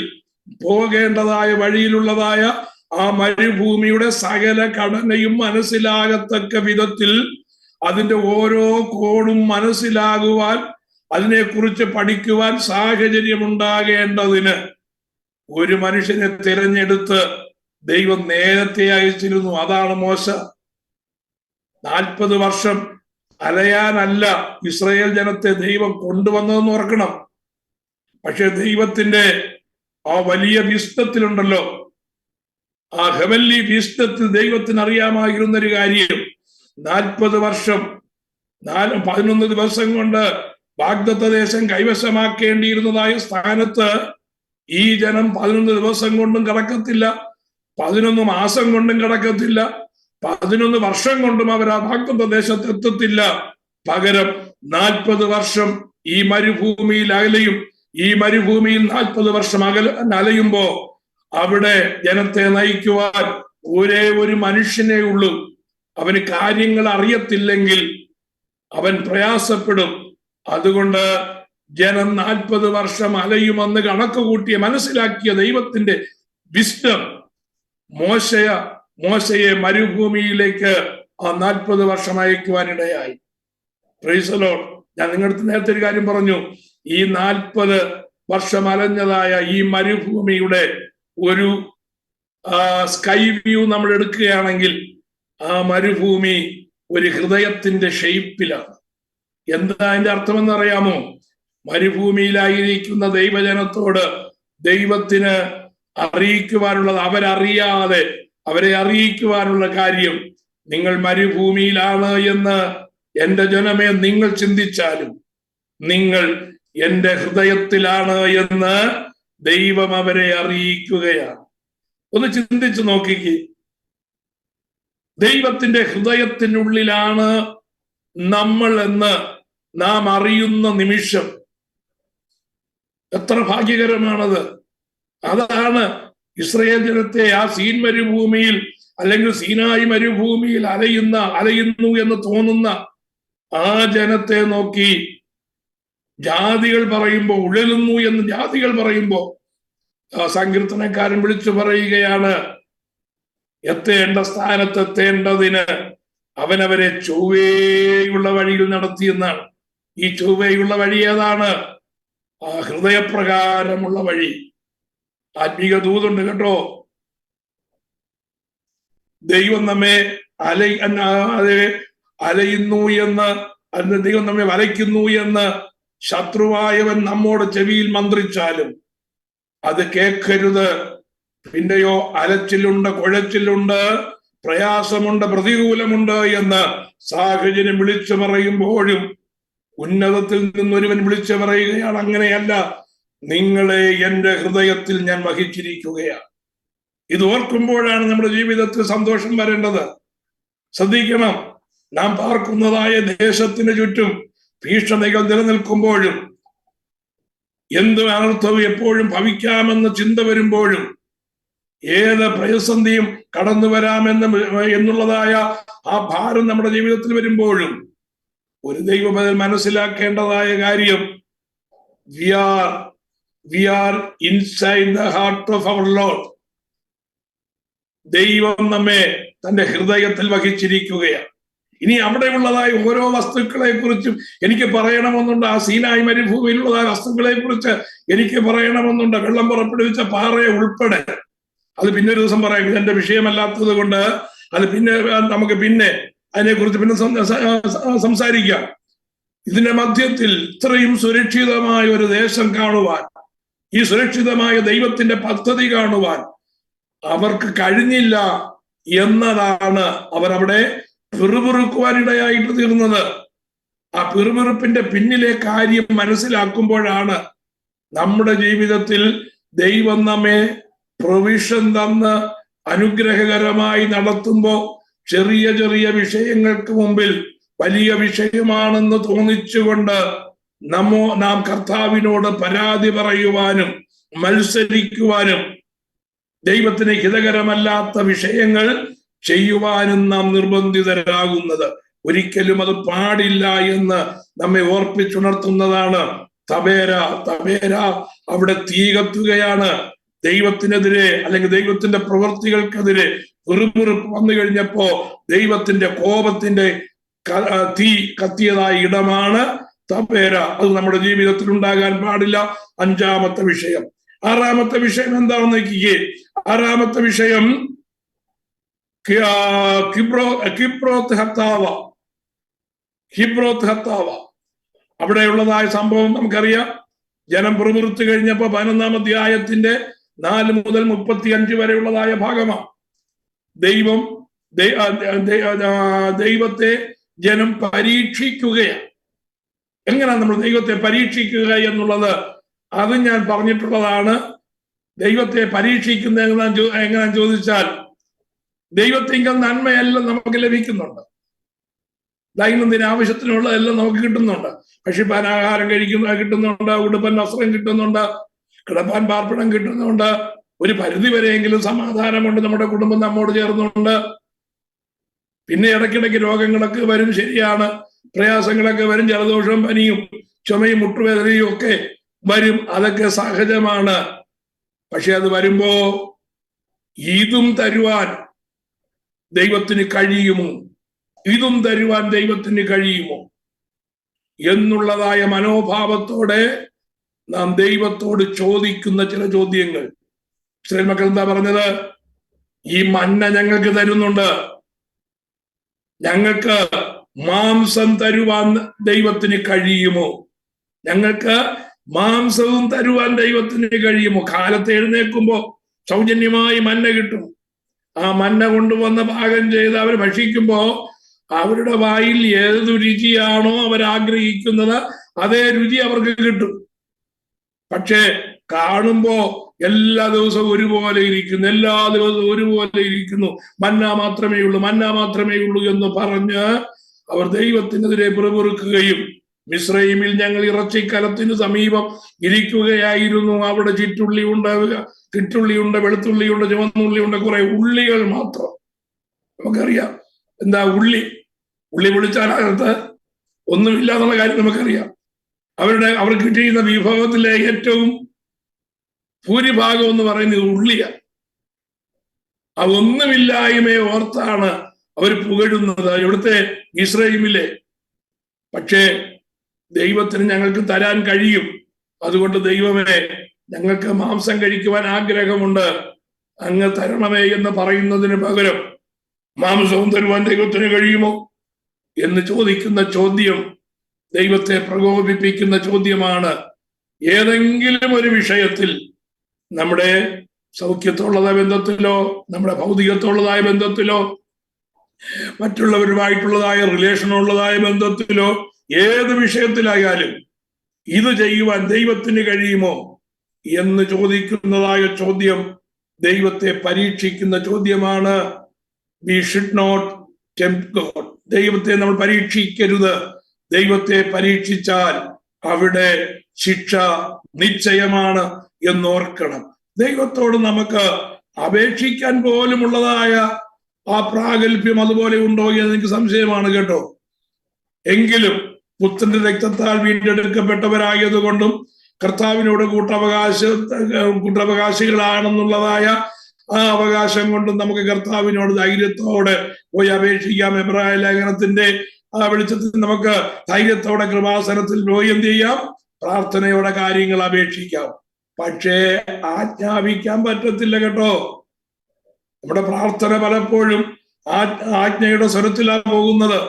പോകേണ്ടതായ വഴിയിലുള്ളതായ ആ മരുഭൂമിയുടെ സകല ഘടനയും മനസ്സിലാകത്തക്ക വിധത്തിൽ അതിന്റെ ഓരോ കോണും മനസ്സിലാകുവാൻ, അതിനെക്കുറിച്ച് പഠിക്കുവാൻ സാഹചര്യം ഉണ്ടാകേണ്ടതിന് ഒരു മനുഷ്യനെ തിരഞ്ഞെടുത്ത് ദൈവം നേരത്തെ അയച്ചിരുന്നു. അതാണ് മോശ. 40 വർഷം അലയാനല്ല ഇസ്രായേൽ ജനത്തെ ദൈവം കൊണ്ടുവന്നതെന്ന് ഓർക്കണം. പക്ഷെ ദൈവത്തിന്റെ ആ വലിയ വിസ്തത്തിലുണ്ടല്ലോ, ആ ഹെവൻലി വിസ്തത്തിൽ ദൈവത്തിന് അറിയാമായിരുന്നൊരു കാര്യം, 40 വർഷം 11 ദിവസം കൊണ്ട് വാഗ്ദത്ത ദേശം കൈവശമാക്കേണ്ടിയിരുന്നതായ സ്ഥാനത്ത് ഈ ജനം 11 ദിവസം കൊണ്ടും കടക്കത്തില്ല, 11 മാസം കൊണ്ടും കടക്കത്തില്ല, 11 വർഷം കൊണ്ടും അവർ ആ വാഗ്ദത്ത ദേശത്ത് എത്തത്തില്ല. പകരം 40 വർഷം ഈ മരുഭൂമിയിൽ അകലെയും, ഈ മരുഭൂമിയിൽ 40 വർഷം അലയുമ്പോ അവിടെ ജനത്തെ നയിക്കുവാൻ ഒരേ ഒരു മനുഷ്യനേ ഉള്ളൂ. അവന് കാര്യങ്ങൾ അറിയത്തില്ലെങ്കിൽ അവൻ പ്രയാസപ്പെടും. അതുകൊണ്ട് ജനം 40 വർഷം അലയുമെന്ന് കണക്ക് കൂട്ടിയ മനസ്സിലാക്കിയ ദൈവത്തിന്റെ വിസ്ഡം മോശയെ മരുഭൂമിയിലേക്ക് ആ 40 വർഷം അയക്കുവാനിടയായി. Praise the Lord. ഞാൻ നിങ്ങളുടെ നേരത്തെ ഒരു കാര്യം പറഞ്ഞു. ഈ 40 വർഷം അലഞ്ഞതായ ഈ മരുഭൂമിയുടെ ഒരു സ്കൈ വ്യൂ നമ്മൾ എടുക്കുകയാണെങ്കിൽ ആ മരുഭൂമി ഒരു ഹൃദയത്തിന്റെ ഷെയ്പ്പിലാണ്. എന്താ അതിന്റെ അർത്ഥമെന്ന് അറിയാമോ? മരുഭൂമിയിലായിരിക്കുന്ന ദൈവജനത്തോട് ദൈവത്തിന് അറിയിക്കുവാനുള്ളത്, അവരെ അറിയിക്കുവാനുള്ള കാര്യം, നിങ്ങൾ മരുഭൂമിയിലാണ് എന്ന് എന്റെ ജനമേ നിങ്ങൾ ചിന്തിച്ചാലും നിങ്ങൾ എന്റെ ഹൃദയത്തിലാണ് എന്ന് ദൈവം അവരെ അറിയിക്കുകയാണ്. ഒന്ന് ചിന്തിച്ചു നോക്കിക്കേ. ദൈവത്തിന്റെ ഹൃദയത്തിനുള്ളിലാണ് നമ്മൾ എന്ന് നാം അറിയുന്ന നിമിഷം എത്ര ഭാഗ്യകരമാണത്. അതാണ് ഇസ്രായേൽ ജനത്തെ ആ സീൻ മരുഭൂമിയിൽ അല്ലെങ്കിൽ സീനായി മരുഭൂമിയിൽ അലയുന്നു എന്ന് തോന്നുന്ന ആ ജനത്തെ നോക്കി ജാതികൾ പറയുമ്പോ, ഉഴലുന്നു എന്ന് ജാതികൾ പറയുമ്പോ സങ്കീർത്തനക്കാരൻ വിളിച്ചു പറയുകയാണ്, എത്തേണ്ട സ്ഥാനത്തെത്തേണ്ടതിന് അവനവരെ ചൊവ്വേയുള്ള വഴിയിൽ നടത്തിയെന്നാണ്. ഈ ചൊവ്വേയുള്ള വഴി ഏതാണ്? ആ ഹൃദയപ്രകാരമുള്ള വഴി. ആത്മീക ദൂതുണ്ട് കേട്ടോ. ദൈവം നമ്മെ അലയുന്നു എന്ന്, ദൈവം നമ്മെ വലയ്ക്കുന്നു എന്ന് ശത്രുവായവൻ നമ്മോട് ചെവിയിൽ മന്ത്രിച്ചാലും അത് കേൾക്കരുത്. പിന്നെയോ അലച്ചിലുണ്ട്, കുഴച്ചിലുണ്ട്, പ്രയാസമുണ്ട്, പ്രതികൂലമുണ്ട് എന്ന് സാഹചര്യം വിളിച്ചു പറയുമ്പോഴും ഉന്നതത്തിൽ നിന്നൊരുവൻ വിളിച്ചു പറയുകയാണ്, അങ്ങനെയല്ല, നിങ്ങളെ എന്റെ ഹൃദയത്തിൽ ഞാൻ വഹിച്ചിരിക്കുകയാണ്. ഇത് ഓർക്കുമ്പോഴാണ് നമ്മുടെ ജീവിതത്തിൽ സന്തോഷം വരേണ്ടത്. ശ്രദ്ധിക്കണം, നാം പാർക്കുന്നതായ ദേശത്തിന് ചുറ്റും ഭീഷണികൾ നിലനിൽക്കുമ്പോഴും, എന്ത് അനർത്ഥവും എപ്പോഴും ഭവിക്കാമെന്ന ചിന്ത വരുമ്പോഴും, ഏത് പ്രതിസന്ധിയും കടന്നു എന്നുള്ളതായ ആ ഭാരം നമ്മുടെ ജീവിതത്തിൽ വരുമ്പോഴും, ഒരു ദൈവം അതിൽ മനസ്സിലാക്കേണ്ടതായ കാര്യം, we are inside the heart of our Lord. ദൈവം നമ്മെ തന്റെ ഹൃദയത്തിൽ വഹിച്ചിരിക്കുകയാണ്. ഇനി അവിടെയുള്ളതായ ഓരോ വസ്തുക്കളെ കുറിച്ചും എനിക്ക് പറയണമെന്നുണ്ട്. ആ സീനായി മരുഭൂമിയിലുള്ളതായ വസ്തുക്കളെ കുറിച്ച് എനിക്ക് പറയണമെന്നുണ്ട്. വെള്ളം പുറപ്പെടുവിച്ച പാറയെ ഉൾപ്പെടെ. അത് പിന്നെ ഒരു ദിവസം പറയാം, ഇതെന്റെ വിഷയമല്ലാത്തത് കൊണ്ട് അത് പിന്നെ നമുക്ക് അതിനെക്കുറിച്ച് പിന്നെ സംസാരിക്കാം. ഇതിന്റെ മധ്യത്തിൽ ഇത്രയും സുരക്ഷിതമായ ഒരു ദേശം കാണുവാൻ, ഈ സുരക്ഷിതമായ ദൈവത്തിന്റെ പദ്ധതി കാണുവാൻ അവർക്ക് കഴിഞ്ഞില്ല എന്നതാണ് അവരവിടെ പിറുപിറുക്കുവാനിടയായിട്ട് തീർന്നത്. ആ പിറുപിറുപ്പിന്റെ പിന്നിലെ കാര്യം മനസ്സിലാക്കുമ്പോഴാണ് നമ്മുടെ ജീവിതത്തിൽ ദൈവം നമ്മെ പ്രൊവിഷൻ തന്ന് അനുഗ്രഹകരമായി നടത്തുമ്പോൾ ചെറിയ ചെറിയ വിഷയങ്ങൾക്ക് മുമ്പിൽ വലിയ വിഷയമാണെന്ന് തോന്നിച്ചുകൊണ്ട് നാം കർത്താവിനോട് പരാതി പറയുവാനും മത്സരിക്കുവാനും ദൈവത്തിന് ഹിതകരമല്ലാത്ത വിഷയങ്ങൾ ചെയ്യുവാനും നാം നിർബന്ധിതരാകുന്നത്. ഒരിക്കലും അത് പാടില്ല എന്ന് നമ്മെ ഓർപ്പിച്ചുണർത്തുന്നതാണ് തബേര. അവിടെ തീ കത്തുകയാണ്. ദൈവത്തിനെതിരെ അല്ലെങ്കിൽ ദൈവത്തിന്റെ പ്രവൃത്തികൾക്കെതിരെ പിറുപിറുപ്പ് വന്നു കഴിഞ്ഞപ്പോ ദൈവത്തിന്റെ കോപത്തിന്റെ തീ കത്തിയതായ ഇടമാണ് തബേര. അത് നമ്മുടെ ജീവിതത്തിൽ ഉണ്ടാകാൻ പാടില്ല. 5-ാമത്തെ വിഷയം. 6-ാമത്തെ വിഷയം എന്താണെന്ന് നോക്കിയേ. 6-ാമത്തെ വിഷയം കിബ്രോത്ത് ഹത്താവ. അവിടെയുള്ളതായ സംഭവം നമുക്കറിയാം. ജനം പിറുപിറുത്തു കഴിഞ്ഞപ്പോ 11-ാം അധ്യായത്തിന്റെ 4 മുതൽ 35 വരെയുള്ളതായ ഭാഗമാണ്. ദൈവത്തെ ജനം പരീക്ഷിക്കുകയാണ്. എങ്ങനെയാണ് നമ്മൾ ദൈവത്തെ പരീക്ഷിക്കുക എന്നുള്ളത് അത് ഞാൻ പറഞ്ഞിട്ടുള്ളതാണ്. ദൈവത്തെ പരീക്ഷിക്കുന്ന എങ്ങനെയാന്ന് ചോദിച്ചാൽ, ദൈവത്തിങ്കൽ നന്മയെല്ലാം നമുക്ക് ലഭിക്കുന്നുണ്ട്. ദൈനംദിന ആവശ്യത്തിനുള്ളതെല്ലാം നമുക്ക് കിട്ടുന്നുണ്ട്. ഭക്ഷിപ്പാൻ ആഹാരം കിട്ടുന്നുണ്ട്, ഉടുപ്പൻ വസ്ത്രം കിട്ടുന്നുണ്ട്, കിടപ്പാൻ പാർപ്പിടം കിട്ടുന്നുണ്ട്. ഒരു പരിധി വരെയെങ്കിലും സമാധാനമുണ്ട്. നമ്മുടെ കുടുംബം നമ്മോട് ചേർന്നുണ്ട്. പിന്നെ ഇടയ്ക്കിടയ്ക്ക് രോഗങ്ങളൊക്കെ വരും, ശരിയാണ്. പ്രയാസങ്ങളൊക്കെ വരും. ജലദോഷവും പനിയും ചുമയും മുട്ടുവേദനയും ഒക്കെ വരും. അതൊക്കെ സഹജമാണ്. പക്ഷെ അത് വരുമ്പോ ഇതും തരുവാൻ ദൈവത്തിന് കഴിയുമോ? ഇതും തരുവാൻ ദൈവത്തിന് കഴിയുമോ എന്നുള്ളതായ മനോഭാവത്തോടെ നാം ദൈവത്തോട് ചോദിക്കുന്ന ചില ചോദ്യങ്ങൾ. ഇസ്രായേൽ മക്കൾ എന്താ പറഞ്ഞത്? ഈ മന്ന ഞങ്ങൾക്ക് തരുന്നുണ്ട്, ഞങ്ങൾക്ക് മാംസം തരുവാൻ ദൈവത്തിന് കഴിയുമോ? ഞങ്ങൾക്ക് മാംസവും തരുവാൻ ദൈവത്തിന് കഴിയുമോ? കാലത്ത് എഴുന്നേൽക്കുമ്പോ സൗജന്യമായി മന്ന കിട്ടും. ആ മന്ന കൊണ്ടുവന്ന് പാകം ചെയ്ത് അവർ ഭക്ഷിക്കുമ്പോ അവരുടെ വായിൽ ഏത് രുചിയാണോ അവരാഗ്രഹിക്കുന്നത് അതേ രുചി അവർക്ക് കിട്ടും. പക്ഷെ കാണുമ്പോ എല്ലാ ദിവസവും ഒരുപോലെ ഇരിക്കുന്നു, എല്ലാ ദിവസവും ഒരുപോലെ ഇരിക്കുന്നു, മന്ന മാത്രമേ ഉള്ളൂ എന്ന് പറഞ്ഞ് അവർ ദൈവത്തിനെതിരെ പിറുപിറുക്കുകയും, മിസ്രൈമിൽ ഞങ്ങൾ ഇറച്ചിക്കലത്തിന് സമീപം ഇരിക്കുകയായിരുന്നു. അവിടെ ചുറ്റുള്ളിയുണ്ട്, വെളുത്തുള്ളിയുണ്ട്, ചുവന്നുള്ളിയുണ്ട്, കുറെ ഉള്ളികൾ മാത്രം. നമുക്കറിയാം എന്താ ഉള്ളി വിളിച്ചാൽ അകത്ത് ഒന്നുമില്ല എന്നുള്ള കാര്യം നമുക്കറിയാം. അവർക്ക് കിട്ടിയിരുന്ന വിഭവത്തിലെ ഏറ്റവും ഭൂരിഭാഗം എന്ന് പറയുന്നത് ഉള്ളിയാണ്. അതൊന്നുമില്ലായ്മയെ ഓർത്താണ് അവർ പുകഴുന്നത് ഇവിടുത്തെ ഇസ്രായേലിലെ. പക്ഷേ ദൈവത്തിന് ഞങ്ങൾക്ക് തരാൻ കഴിയും. അതുകൊണ്ട് ദൈവമേ, ഞങ്ങൾക്ക് മാംസം കഴിക്കുവാൻ ആഗ്രഹമുണ്ട്, അങ്ങ് തരണമേ എന്ന് പറയുന്നതിന് പകരം മാംസവും തരുവാൻ ദൈവത്തിന് കഴിയുമോ എന്ന് ചോദിക്കുന്ന ചോദ്യം ദൈവത്തെ പ്രകോപിപ്പിക്കുന്ന ചോദ്യമാണ്. ഏതെങ്കിലും ഒരു വിഷയത്തിൽ, നമ്മുടെ സൗഖ്യത്തോളതായ ബന്ധത്തിലോ, നമ്മുടെ ഭൗതികത്തോളതായ ബന്ധത്തിലോ, മറ്റുള്ളവരുമായിട്ടുള്ളതായ റിലേഷനുള്ളതായ ബന്ധത്തിലോ, ഏത് വിഷയത്തിലായാലും ഇത് ചെയ്യുവാൻ ദൈവത്തിന് കഴിയുമോ എന്ന് ചോദിക്കുന്നതായ ചോദ്യം ദൈവത്തെ പരീക്ഷിക്കുന്ന ചോദ്യമാണ്. We should not tempt God. ദൈവത്തെ നമ്മൾ പരീക്ഷിക്കരുത്. ദൈവത്തെ പരീക്ഷിച്ചാൽ അവിടെ ശിക്ഷ നിശ്ചയമാണ് എന്നോർക്കണം. ദൈവത്തോട് നമുക്ക് അപേക്ഷിക്കാൻ പോലുമുള്ളതായ ആ പ്രാഗൽഭ്യം അതുപോലെ ഉണ്ടോ എന്ന് എനിക്ക് സംശയമാണ് കേട്ടോ. എങ്കിലും പുത്രന്റെ രക്തത്താൽ വീണ്ടെടുക്കപ്പെട്ടവരായതുകൊണ്ടും കർത്താവിനോട് കൂട്ടവകാശികളാണെന്നുള്ളതായ ആ അവകാശം കൊണ്ടും നമുക്ക് കർത്താവിനോട് ധൈര്യത്തോടെ പോയി അപേക്ഷിക്കാം. എബ്രായ ലേഖനത്തിന്റെ ആ വെളിച്ചത്തിൽ നമുക്ക് ധൈര്യത്തോടെ കൃപാസനത്തിൽ പോയി എന്ത് ചെയ്യാം? പ്രാർത്ഥനയോടെ കാര്യങ്ങൾ അപേക്ഷിക്കാം. പക്ഷേ ആജ്ഞാപിക്കാൻ പറ്റത്തില്ല കേട്ടോ. നമ്മുടെ പ്രാർത്ഥന പലപ്പോഴും ആജ്ഞയുടെ സ്വരത്തിലാണ് പോകുന്നത്.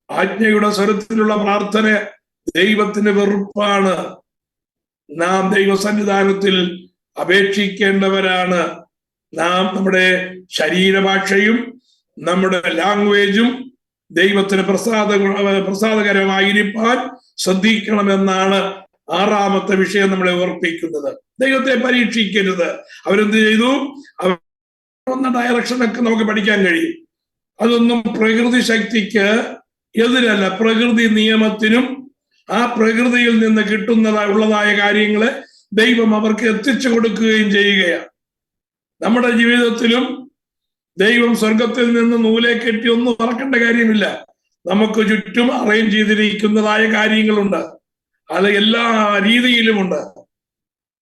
ആജ്ഞയുടെ സ്വരത്തിലുള്ള പ്രാർത്ഥന ദൈവത്തിന് വെറുപ്പാണ്. നാം ദൈവസന്നിധാനത്തിൽ അപേക്ഷിക്കേണ്ടവരാണ്. നാം നമ്മുടെ ശരീരഭാഷയും നമ്മുടെ ലാംഗ്വേജും ദൈവത്തിന് പ്രസാദകരമായിരിക്കാൻ ശ്രദ്ധിക്കണമെന്നാണ് 6ാമത്തെ വിഷയം നമ്മളെ ഓർപ്പിക്കുന്നത്. ദൈവത്തെ പരീക്ഷിക്കരുത്. അവരെന്ത് ചെയ്തു? അവർ ഡയറക്ഷനൊക്കെ നമുക്ക് പഠിക്കാൻ കഴിയും. അതൊന്നും പ്രകൃതി ശക്തിക്ക് എതിരല്ല. പ്രകൃതി നിയമത്തിനും ആ പ്രകൃതിയിൽ നിന്ന് ഉള്ളതായ കാര്യങ്ങളെ ദൈവം അവർക്ക് എത്തിച്ചു കൊടുക്കുകയും ചെയ്യുകയാണ്. നമ്മുടെ ജീവിതത്തിലും ദൈവം സ്വർഗത്തിൽ നിന്ന് നൂലെ കെട്ടി ഒന്നും മറക്കേണ്ട കാര്യമില്ല. നമുക്ക് ചുറ്റും അറേഞ്ച് ചെയ്തിരിക്കുന്നതായ കാര്യങ്ങളുണ്ട്. അത് എല്ലാ രീതിയിലുമുണ്ട്.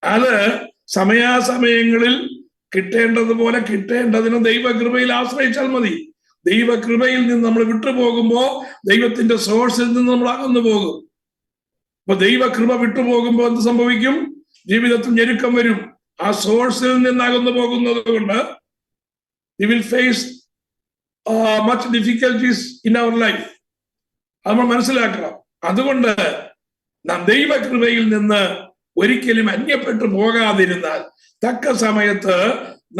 അത് സമയാസമയങ്ങളിൽ കിട്ടേണ്ടതുപോലെ കിട്ടേണ്ടതിന് ദൈവകൃപയിൽ ആശ്രയിച്ചാൽ മതി. ദൈവകൃപയിൽ നിന്ന് നമ്മൾ വിട്ടുപോകുമ്പോ ദൈവത്തിന്റെ സോഴ്സിൽ നിന്ന് നമ്മൾ അകന്നു പോകും. അപ്പൊ ദൈവകൃപ വിട്ടുപോകുമ്പോൾ എന്ത് സംഭവിക്കും? ജീവിതത്തിൽ ഞെരുക്കം വരും. ആ സോഴ്സിൽ നിന്ന് അകന്നു പോകുന്നത് കൊണ്ട് we will face much difficulties in our life. നമ്മൾ മനസ്സിലാക്കണം. അതുകൊണ്ട് നാം ദൈവകൃപയിൽ നിന്ന് ഒരിക്കലും അന്യപ്പെട്ടു പോകാതിരുന്നാൽ തക്ക സമയത്ത്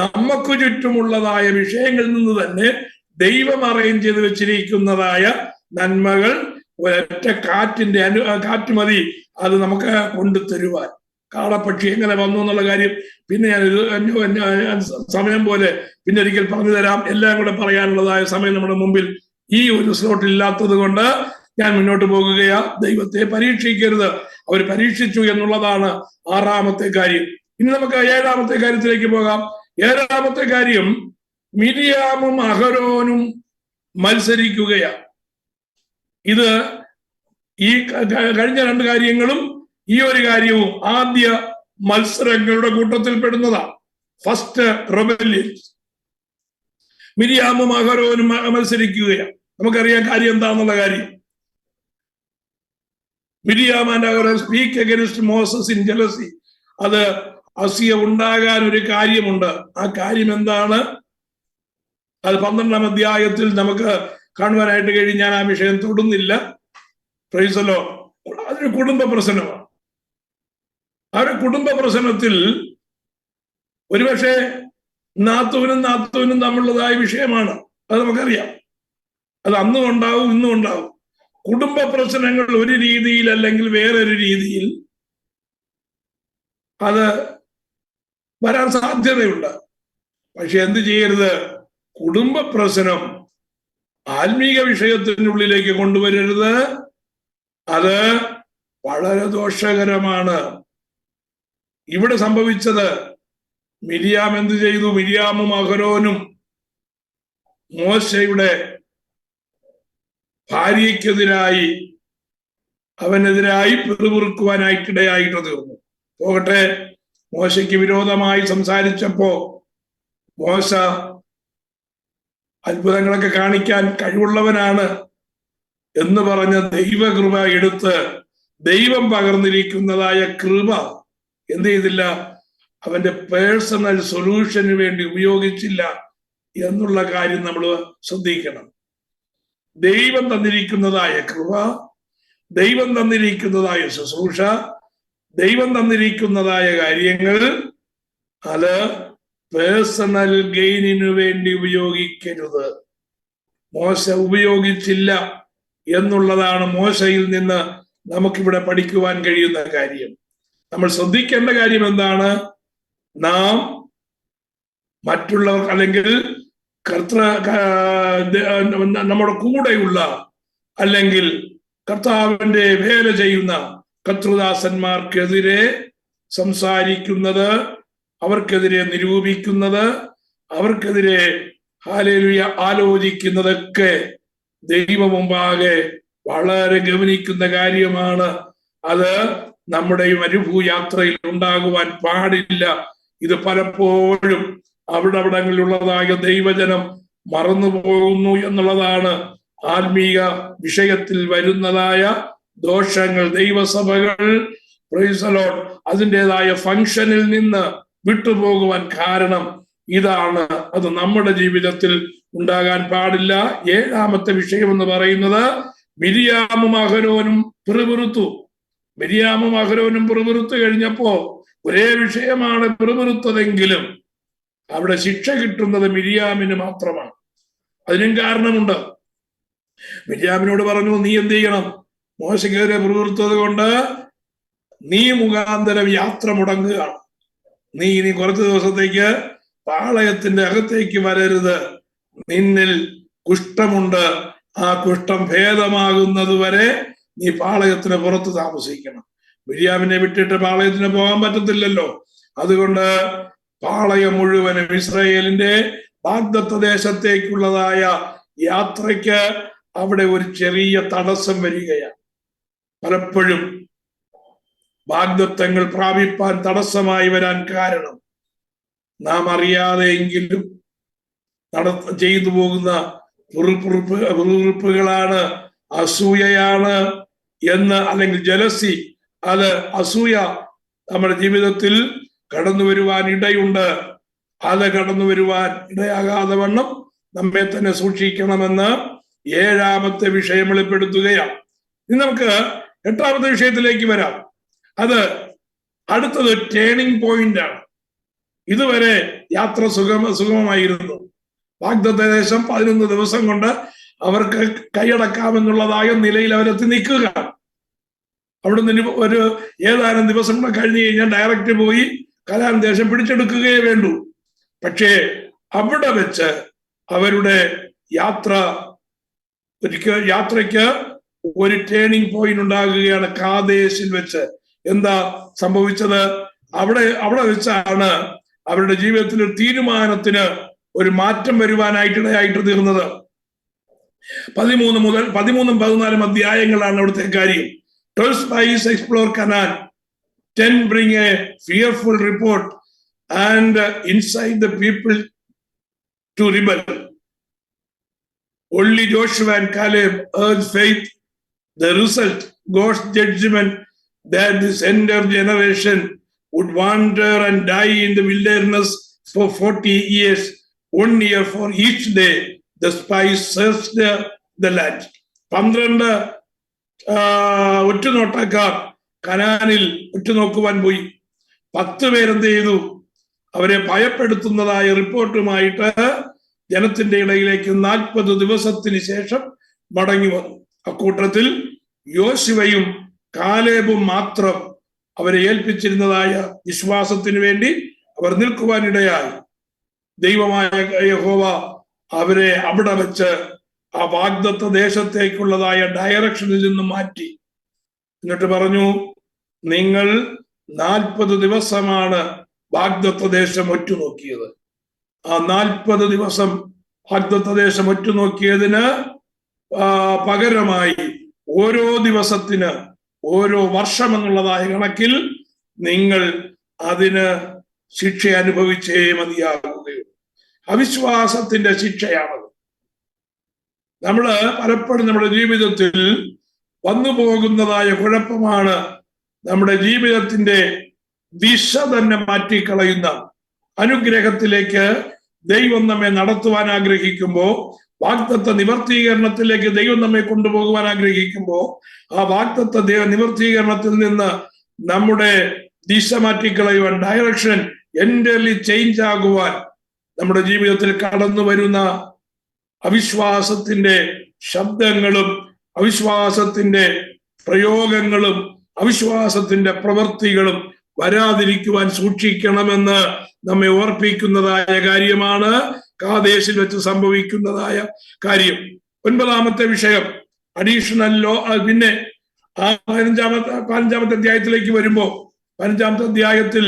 നമുക്ക് ചുറ്റുമുള്ളതായ വിഷയങ്ങളിൽ നിന്ന് തന്നെ ദൈവം അറേഞ്ച് ചെയ്ത് വെച്ചിരിക്കുന്നതായ നന്മകൾ ഒരൊറ്റ കാറ്റ് മതി അത് നമുക്ക് കൊണ്ടുതരുവാൻ. കാളപ്പക്ഷി എങ്ങനെ വന്നു എന്നുള്ള കാര്യം പിന്നെ ഞാൻ സമയം പോലെ പിന്നെ ഒരിക്കൽ പറഞ്ഞു തരാം. എല്ലാം കൂടെ പറയാനുള്ളതായ സമയം നമ്മുടെ മുമ്പിൽ ഈ ഒരു സ്ലോട്ടിൽ ഇല്ലാത്തത് കൊണ്ട് ഞാൻ മുന്നോട്ട് പോകുകയാ. ദൈവത്തെ പരീക്ഷിക്കരുത്. അവർ പരീക്ഷിച്ചു എന്നുള്ളതാണ് 6ാമത്തെ കാര്യം. ഇനി നമുക്ക് 7ാമത്തെ കാര്യത്തിലേക്ക് പോകാം. 7ാമത്തെ കാര്യം മിരിയാമും അഹരോനും മത്സരിക്കുകയാണ്. ഇത് ഈ കഴിഞ്ഞ 2 കാര്യങ്ങളും ഈ ഒരു കാര്യവും ആദ്യ മത്സരങ്ങളുടെ കൂട്ടത്തിൽ പെടുന്നതാണ്. First rebellion. മിരിയാമും അഹരോനും മത്സരിക്കുകയാണ്. നമുക്കറിയാം കാര്യം എന്താണെന്നുള്ള കാര്യം. Miriam and Aaron speak against Moses in jealousy. അത് അസൂയ ഉണ്ടാകാൻ ഒരു കാര്യമുണ്ട്. ആ കാര്യം എന്താണ്? അത് 12ാം അധ്യായത്തിൽ നമുക്ക് കാണുവാനായിട്ട് കഴിയും. ഞാൻ ആ വിഷയം തൊടുന്നില്ല. Praise the Lord. അതൊരു കുടുംബ പ്രശ്നമാണ്. ആ ഒരു കുടുംബ പ്രശ്നത്തിൽ ഒരുപക്ഷെ നാത്തൂനും തമ്മിലുള്ളതായ വിഷയമാണ്. അത് നമുക്കറിയാം. അത് അന്നും ഉണ്ടാവും, ഇന്നും ഉണ്ടാവും. കുടുംബ പ്രശ്നങ്ങൾ ഒരു രീതിയിൽ അല്ലെങ്കിൽ വേറൊരു രീതിയിൽ അത് വരാൻ സാധ്യതയുണ്ട്. പക്ഷെ എന്ത് ചെയ്യരുത്? കുടുംബ പ്രശ്നം ആത്മീക വിഷയത്തിനുള്ളിലേക്ക് കൊണ്ടുവരരുത്. അത് വളരെ ദോഷകരമാണ്. ഇവിടെ സംഭവിച്ചത് മിരിയാം എന്ത് ചെയ്തു? മിരിയാമും അഹരോനും മോശയുടെ ഭാര്യയ്ക്കെതിരായി അവനെതിരായി പിറുപിറുക്കുവാനായിട്ടിടയായിട്ട് തീർന്നു. പോകട്ടെ, മോശയ്ക്ക് വിരോധമായി സംസാരിച്ചപ്പോ മോശ അത്ഭുതങ്ങളൊക്കെ കാണിക്കാൻ കഴിവുള്ളവനാണ് എന്ന് പറഞ്ഞ ദൈവകൃപ എടുത്ത് ദൈവം പകർന്നിരിക്കുന്നതായ കൃപ എന്ത് ചെയ്തില്ല? അവന്റെ പേഴ്സണൽ സൊല്യൂഷന് വേണ്ടി ഉപയോഗിച്ചില്ല എന്നുള്ള കാര്യം നമ്മൾ ശ്രദ്ധിക്കണം. ദൈവം തന്നിരിക്കുന്നതായ കൃപ, ദൈവം തന്നിരിക്കുന്നതായ ശുശ്രൂഷ, ദൈവം തന്നിരിക്കുന്നതായ കാര്യങ്ങൾ അത് പേഴ്സണൽ ഗെയിനിനു വേണ്ടി ഉപയോഗിക്കരുത്. മോശ ഉപയോഗിച്ചില്ല എന്നുള്ളതാണ് മോശയിൽ നിന്ന് നമുക്കിവിടെ പഠിക്കുവാൻ കഴിയുന്ന കാര്യം. നമ്മൾ ശ്രദ്ധിക്കേണ്ട കാര്യം എന്താണ്? നാം മറ്റുള്ളവർ അല്ലെങ്കിൽ നമ്മുടെ കൂടെയുള്ള അല്ലെങ്കിൽ കർത്താവിന്റെ വേല ചെയ്യുന്ന കർത്തൃദാസന്മാർക്കെതിരെ സംസാരിക്കുന്നത്, അവർക്കെതിരെ നിരൂപിക്കുന്നത്, അവർക്കെതിരെ ഹല്ലേലൂയ ആലോചിക്കുന്നതൊക്കെ ദൈവ മുമ്പാകെ വളരെ ഗവനിക്കുന്ന കാര്യമാണ്. അത് നമ്മുടെ ഈ മരുഭൂയാത്രയിൽ ഉണ്ടാകുവാൻ പാടില്ല ഇത് പലപ്പോഴും അവിടങ്ങളിലുള്ളതായ ദൈവജനം മറന്നു പോകുന്നു എന്നുള്ളതാണ് ആത്മീയ വിഷയത്തിൽ വരുന്നതായ ദോഷങ്ങൾ. ദൈവസഭകൾ പ്രൈസ് ദി ലോർഡ് അതിൻ്റെതായ ഫംഗ്ഷനിൽ നിന്ന് വിട്ടുപോകുവാൻ കാരണം ഇതാണ്. അത് നമ്മുടെ ജീവിതത്തിൽ ഉണ്ടാകാൻ പാടില്ല. ഏഴാമത്തെ വിഷയം എന്ന് പറയുന്നത് മിര്യാമും അഹരോനും പിറുപിറുത്തു. മിര്യാമും അഹരോനും പിറുപിറുത്തു കഴിഞ്ഞപ്പോ ഒരേ വിഷയമാണ് പിറുപിറുത്തതെങ്കിലും അവിടെ ശിക്ഷ കിട്ടുന്നത് മിര്യാമിന് മാത്രമാണ്. അതിനും കാരണമുണ്ട്. മിര്യാമിനോട് പറഞ്ഞു, നീ എന്ത് ചെയ്യണം? മോശക്കെതിരെ പിറുപിറുത്തത് കൊണ്ട് നീ മുഖാന്തരം യാത്ര മുടങ്ങുകയാണ്. നീ ഇനി കുറച്ചു ദിവസത്തേക്ക് പാളയത്തിന്റെ അകത്തേക്ക് വരരുത്. നിന്നിൽ കുഷ്ഠമുണ്ട്. ആ കുഷ്ഠം ഭേദമാകുന്നത് വരെ നീ പാളയത്തിന് പുറത്ത് താമസിക്കണം. മിര്യാമിനെ വിട്ടിട്ട് പാളയത്തിന് പോകാൻ പറ്റത്തില്ലല്ലോ. അതുകൊണ്ട് പാളയം മുഴുവനും ഇസ്രായേലിന്റെ വാഗ്ദത്ത ദേശത്തേക്കുള്ളതായ യാത്രയ്ക്ക് അവിടെ ഒരു ചെറിയ തടസ്സം വരികയാണ്. പലപ്പോഴും വാഗ്ദത്തങ്ങൾ പ്രാപിപ്പാൻ തടസ്സമായി വരാൻ കാരണം നാം അറിയാതെയെങ്കിലും ചെയ്തു പോകുന്ന പിറുപിറുപ്പുകളാണ്, അസൂയയാണ് എന്ന്, അല്ലെങ്കിൽ ജലസി, അത് അസൂയ നമ്മുടെ ജീവിതത്തിൽ കടന്നു വരുവാൻ ഇടയുണ്ട്. അത് കടന്നു വരുവാൻ ഇടയാകാതെ വണ്ണം നമ്മെ തന്നെ സൂക്ഷിക്കണമെന്ന് ഏഴാമത്തെ വിഷയം വെളിപ്പെടുത്തുകയാണ്. ഇനി നമുക്ക് എട്ടാമത്തെ വിഷയത്തിലേക്ക് വരാം. അത് അടുത്തത് ടേണിംഗ് പോയിന്റ് ആണ്. ഇതുവരെ യാത്ര സുഗമമായിരുന്നു. വാഗ്ദത്ത ദേശം 11 ദിവസം കൊണ്ട് അവർക്ക് കൈയടക്കാമെന്നുള്ളതായ നിലയിൽ അവരെത്തി നിൽക്കുക. അവിടുന്ന് ഒരു ഏതാനും ദിവസം കൂടെ കഴിഞ്ഞു കഴിഞ്ഞാൽ ഡയറക്റ്റ് പോയി കനാൻ ദേശം പിടിച്ചെടുക്കുകയേ വേണ്ടൂ. പക്ഷേ അവിടെ വെച്ച് അവരുടെ യാത്രയ്ക്ക് ഒരു ടേണിംഗ് പോയിന്റ് ഉണ്ടാകുകയാണ്. കാദേശിൽ വെച്ച് എന്താ സംഭവിച്ചത്? അവിടെ വെച്ചാണ് അവരുടെ ജീവിതത്തിൽ ഒരു തീരുമാനത്തിന് ഒരു മാറ്റം വരുവാനായിട്ടിടയായിട്ട് തീർന്നത്. 13 മുതൽ 13ഉം 14ഉം അധ്യായങ്ങളാണ് അവിടുത്തെ കാര്യം. 12 spies explore Canaan, 10 bring a fearful report and incite the people to rebel. Only Joshua and Caleb urge faith. The result, God's judgment that this entire generation would wander and die in the wilderness for 40 years, 1 year for each day. The spies searched the land. 12 ഒറ്റുനോട്ടക്കാർ കനാനിൽ ഉറ്റുനോക്കുവാൻ പോയി. 10 പേരെന്ത് ചെയ്തു? അവരെ ഭയപ്പെടുത്തുന്നതായ റിപ്പോർട്ടുമായിട്ട് ജനത്തിന്റെ ഇടയിലേക്ക് 40 ദിവസത്തിന് ശേഷം മടങ്ങി വന്നു. അക്കൂട്ടത്തിൽ യോശുവയും കാലേബും മാത്രം അവരെ ഏൽപ്പിച്ചിരുന്നതായ വിശ്വാസത്തിന് വേണ്ടി അവർ നിൽക്കുവാനിടയായി. ദൈവമായ യഹോവ അവരെ അവിടെ വെച്ച് ആ വാഗ്ദത്ത ദേശത്തേക്കുള്ളതായ ഡയറക്ഷനിൽ നിന്നും മാറ്റി. എന്നിട്ട് പറഞ്ഞു, നിങ്ങൾ 40 ദിവസമാണ് വാഗ്ദത്ത ദേശം ഒറ്റുനോക്കിയത്. ആ 40 ദിവസം വാഗ്ദത്ത ദേശം ഒറ്റുനോക്കിയതിന് പകരമായി ഓരോ ദിവസത്തിന് ഓരോ വർഷം എന്നുള്ളതായ കണക്കിൽ നിങ്ങൾ അതിന് ശിക്ഷ അനുഭവിച്ചേ മതിയാകുകയുള്ളൂ. അവിശ്വാസത്തിന്റെ ശിക്ഷയാണത്. നമ്മള് പലപ്പോഴും നമ്മുടെ ജീവിതത്തിൽ വന്നു പോകുന്നതായ കുഴപ്പമാണ് നമ്മുടെ ജീവിതത്തിന്റെ ദിശ തന്നെ മാറ്റിക്കളയുന്ന. അനുഗ്രഹത്തിലേക്ക് ദൈവം നമ്മെ നടത്തുവാൻ ആഗ്രഹിക്കുമ്പോൾ, വാഗ്ദത്ത നിവർത്തീകരണത്തിലേക്ക് ദൈവം നമ്മെ കൊണ്ടുപോകുവാൻ ആഗ്രഹിക്കുമ്പോൾ, ആ വാഗ്ദത്ത നിവർത്തീകരണത്തിൽ നിന്ന് നമ്മുടെ ദിശ മാറ്റിക്കളയുവാൻ, ഡയറക്ഷൻ എൻ്റർലി ചേഞ്ച് ആകുവാൻ നമ്മുടെ ജീവിതത്തിൽ കടന്നു വരുന്ന അവിശ്വാസത്തിന്റെ ശബ്ദങ്ങളും അവിശ്വാസത്തിന്റെ പ്രയോഗങ്ങളും അവിശ്വാസത്തിന്റെ പ്രവൃത്തികളും വരാതിരിക്കുവാൻ സൂക്ഷിക്കണമെന്ന് നമ്മെ ഓർപ്പിക്കുന്നതായ കാര്യമാണ് കാദേശിൽ വെച്ച് സംഭവിക്കുന്നതായ കാര്യം. 9ാമത്തെ വിഷയം അഡീഷണൽ ലോ. പിന്നെ ആ 15ാമത്തെ അധ്യായത്തിലേക്ക് വരുമ്പോ 15ാമത്തെ അധ്യായത്തിൽ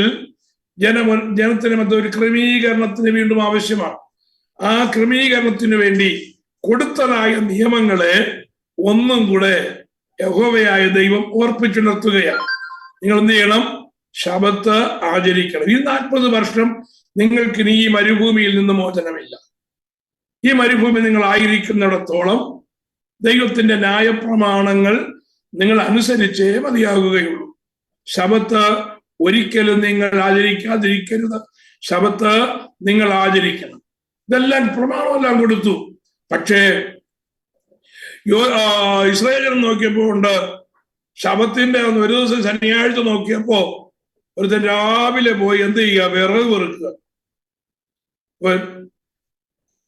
ജനത്തിന് മധ്യ ഒരു ക്രമീകരണത്തിന് വീണ്ടും ആവശ്യമാണ്. ആ ക്രമീകരണത്തിന് വേണ്ടി കൊടുത്തതായ നിയമങ്ങളെ ഒന്നും കൂടെ യഹോവയായ ദൈവം ഓർപ്പിച്ചുണർത്തുകയാണ്. നിങ്ങൾ എന്ത് ചെയ്യണം? ശബത്ത് ആചരിക്കണം. ഈ 40 വർഷം നിങ്ങൾക്ക് ഇനി ഈ മരുഭൂമിയിൽ നിന്ന് മോചനമില്ല. ഈ മരുഭൂമി നിങ്ങൾ ആയിരിക്കുന്നിടത്തോളം ദൈവത്തിന്റെ ന്യായപ്രമാണങ്ങൾ നിങ്ങൾ അനുസരിച്ചേ മതിയാകുകയുള്ളൂ. ശബത്ത് ഒരിക്കലും നിങ്ങൾ ആചരിക്കാതിരിക്കരുത്. ശബത്ത് നിങ്ങൾ ആചരിക്കണം. ഇതെല്ലാം പ്രമാണമെല്ലാം കൊടുത്തു. പക്ഷേ ഇസ്രായേൽ നോക്കിയപ്പോ ഉണ്ട് ശബത്തിന്റെ ഒരു ദിവസം ശനിയാഴ്ച നോക്കിയപ്പോ ഒരുത്തൻ രാവിലെ പോയി എന്ത് ചെയ്യുക? വിറക് വെറുക്കുക.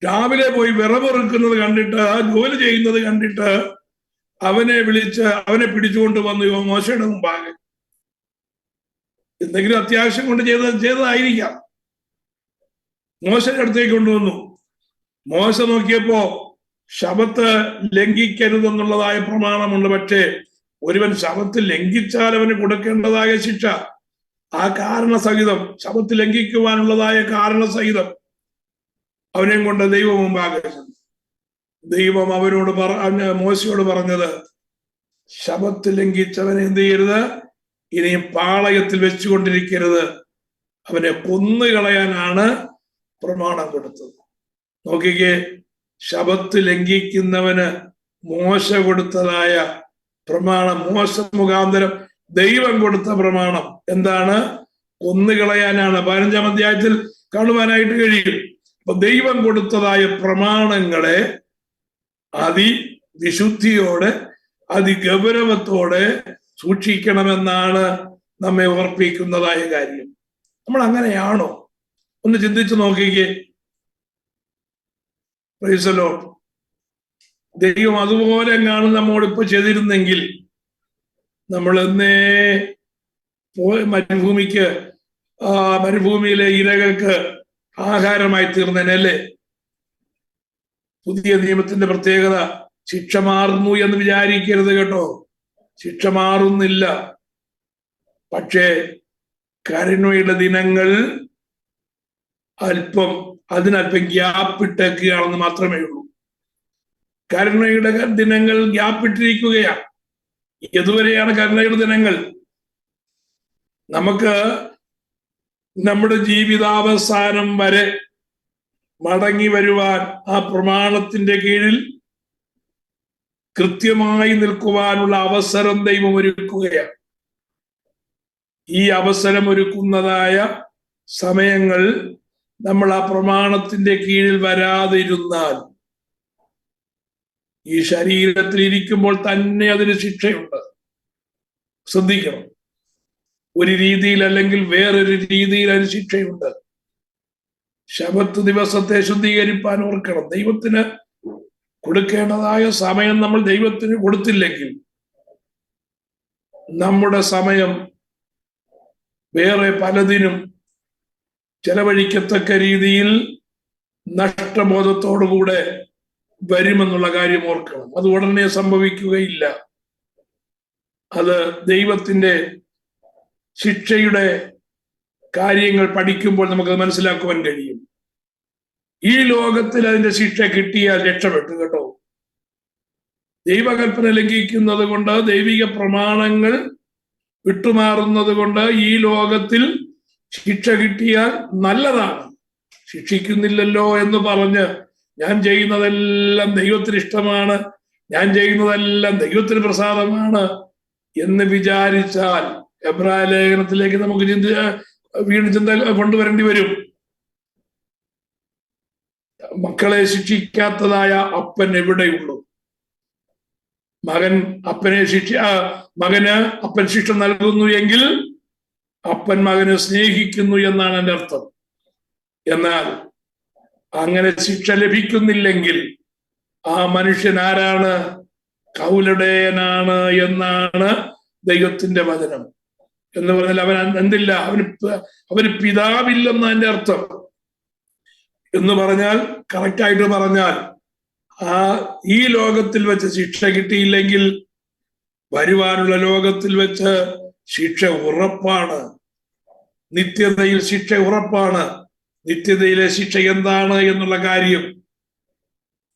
രാവിലെ പോയി വിറവെറുക്കുന്നത് കണ്ടിട്ട്, ആ ജോലി ചെയ്യുന്നത് കണ്ടിട്ട് അവനെ വിളിച്ച് അവനെ പിടിച്ചുകൊണ്ട് വന്നു മോശയുടെ മുമ്പാകെ. എന്തെങ്കിലും അത്യാവശ്യം കൊണ്ട് ചെയ്തതായിരിക്കാം. മോശയുടെ അടുത്തേക്ക് കൊണ്ടുവന്നു. മോശ നോക്കിയപ്പോ ശബത്ത് ലംഘിക്കരുതെന്നുള്ളതായ പ്രമാണമുണ്ട്. പക്ഷേ ഒരുവൻ ശബത്ത് ലംഘിച്ചാൽ അവന് കൊടുക്കേണ്ടതായ ശിക്ഷ, ആ കാരണസഹിതം, ശബത്ത് ലംഘിക്കുവാനുള്ളതായ കാരണസഹിതം അവനെയും കൊണ്ട് ദൈവം മുമ്പാകെ ചെന്നു. ദൈവം അവരോട് മോശയോട് പറഞ്ഞത്, ശബത്ത് ലംഘിച്ചവനെ എന്ത് ചെയ്യരുത്? ഇനിയും പാളയത്തിൽ വെച്ചുകൊണ്ടിരിക്കരുത്. അവനെ കൊന്നുകളയാനാണ് പ്രമാണം കൊടുത്തത്. നോക്കിക്കേ, ശബത്ത് ലംഘിക്കുന്നവന് മോശ കൊടുത്തതായ പ്രമാണം, മോശ മുഖാന്തരം ദൈവം കൊടുത്ത പ്രമാണം എന്താണ്? കൊന്നുകളയാനാണ്. 15-ാം അധ്യായത്തിൽ കാണുവാനായിട്ട് കഴിയും. അപ്പൊ ദൈവം കൊടുത്തതായ പ്രമാണങ്ങളെ അതിവിശുദ്ധിയോടെ അതിഗൗരവത്തോടെ സൂക്ഷിക്കണമെന്നാണ് നമ്മെ ഓർപ്പിക്കുന്നതായ കാര്യം. നമ്മൾ അങ്ങനെയാണോ? ഒന്ന് ചിന്തിച്ചു നോക്കിക്കേ. Praise the Lord. ദൈവം അതുപോലെ എങ്ങാനും നമ്മോടിപ്പോ ചെയ്തിരുന്നെങ്കിൽ നമ്മൾ എന്നേ മരുഭൂമിയിലെ ഇരകൾക്ക് ആഹാരമായി തീർന്നേനല്ലേ? പുതിയ നിയമത്തിന്റെ പ്രത്യേകത, ശിക്ഷ മാറുന്നു എന്ന് വിചാരിക്കരുത് കേട്ടോ. ശിക്ഷ മാറുന്നില്ല. പക്ഷേ കരുണയുടെ ദിനങ്ങൾ അതിനല്പം ഗ്യാപ്പിട്ടേക്കുകയാണെന്ന് മാത്രമേ ഉള്ളൂ. കരുണയുടെ ദിനങ്ങൾ ഗ്യാപ്പിട്ടിരിക്കുകയാണ്. എതുവരെയാണ് കരുണയുടെ ദിനങ്ങൾ? നമുക്ക് നമ്മുടെ ജീവിതാവസാനം വരെ മടങ്ങി വരുവാൻ, ആ പ്രമാണത്തിന്റെ കീഴിൽ കൃത്യമായി നിൽക്കുവാനുള്ള അവസരം ദൈവം ഒരുക്കുകയാണ്. ഈ അവസരം ഒരുക്കുന്നതായ സമയങ്ങൾ നമ്മൾ ആ പ്രമാണത്തിന്റെ കീഴിൽ വരാതിരുന്നാൽ, ഈ ശരീരത്തിൽ ഇരിക്കുമ്പോൾ തന്നെ അതിന് ശിക്ഷയുണ്ട്. ശ്രദ്ധിക്കണം. ഒരു രീതിയിൽ അല്ലെങ്കിൽ വേറൊരു രീതിയിൽ അതിന് ശിക്ഷയുണ്ട്. ശബത്ത് ദിവസത്തെ ശുദ്ധീകരിപ്പാൻ ഓർക്കണം. ദൈവത്തിന് കൊടുക്കേണ്ടതായ സമയം നമ്മൾ ദൈവത്തിന് കൊടുത്തില്ലെങ്കിൽ നമ്മുടെ സമയം വേറെ പലതിനും ചെലവഴിക്കത്തക്ക രീതിയിൽ നഷ്ടബോധത്തോടുകൂടെ വരുമെന്നുള്ള കാര്യം ഓർക്കണം. അത് ഉടനെ സംഭവിക്കുകയില്ല. അത് ദൈവത്തിന്റെ ശിക്ഷയുടെ കാര്യങ്ങൾ പഠിക്കുമ്പോൾ നമുക്കത് മനസ്സിലാക്കുവാൻ കഴിയും. ഈ ലോകത്തിൽ അതിന്റെ ശിക്ഷ കിട്ടിയാൽ രക്ഷപ്പെട്ടു കേട്ടോ. ദൈവകൽപ്പന ലംഘിക്കുന്നത് കൊണ്ട്, ദൈവിക പ്രമാണങ്ങൾ വിട്ടുമാറുന്നത് കൊണ്ട് ഈ ലോകത്തിൽ ശിക്ഷ കിട്ടിയാൽ നല്ലതാണ്. ശിക്ഷിക്കുന്നില്ലല്ലോ എന്ന് പറഞ്ഞ് ഞാൻ ചെയ്യുന്നതെല്ലാം ദൈവത്തിന് ഇഷ്ടമാണ്, ഞാൻ ചെയ്യുന്നതെല്ലാം ദൈവത്തിന് പ്രസാദമാണ് എന്ന് വിചാരിച്ചാൽ എബ്രായ ലേഖനത്തിലേക്ക് നമുക്ക് വീണ്ടും ചിന്ത കൊണ്ടുവരേണ്ടി വരും. മക്കളെ ശിക്ഷിക്കാത്തതായ അപ്പൻ എവിടെയുള്ളൂ? മകന് അപ്പൻ ശിക്ഷ നൽകുന്നു എങ്കിൽ അപ്പൻ മകനെ സ്നേഹിക്കുന്നു എന്നാണ് എൻ്റെ അർത്ഥം. എന്നാൽ അങ്ങനെ ശിക്ഷ ലഭിക്കുന്നില്ലെങ്കിൽ ആ മനുഷ്യൻ ആരാണ്? കൗലടയനാണ് എന്നാണ് ദൈവത്തിന്റെ വചനം. എന്ന് പറഞ്ഞാൽ അവൻ എന്തില്ല, അവന് പിതാവില്ലെന്ന് അതിന്റെ അർത്ഥം. എന്ന് പറഞ്ഞാൽ, കറക്റ്റായിട്ട് പറഞ്ഞാൽ, ഈ ലോകത്തിൽ വെച്ച് ശിക്ഷ കിട്ടിയില്ലെങ്കിൽ വരുവാനുള്ള ലോകത്തിൽ വെച്ച് ശിക്ഷ ഉറപ്പാണ്. നിത്യതയിൽ ശിക്ഷ ഉറപ്പാണ്. നിത്യതയിലെ ശിക്ഷ എന്താണ് എന്നുള്ള കാര്യം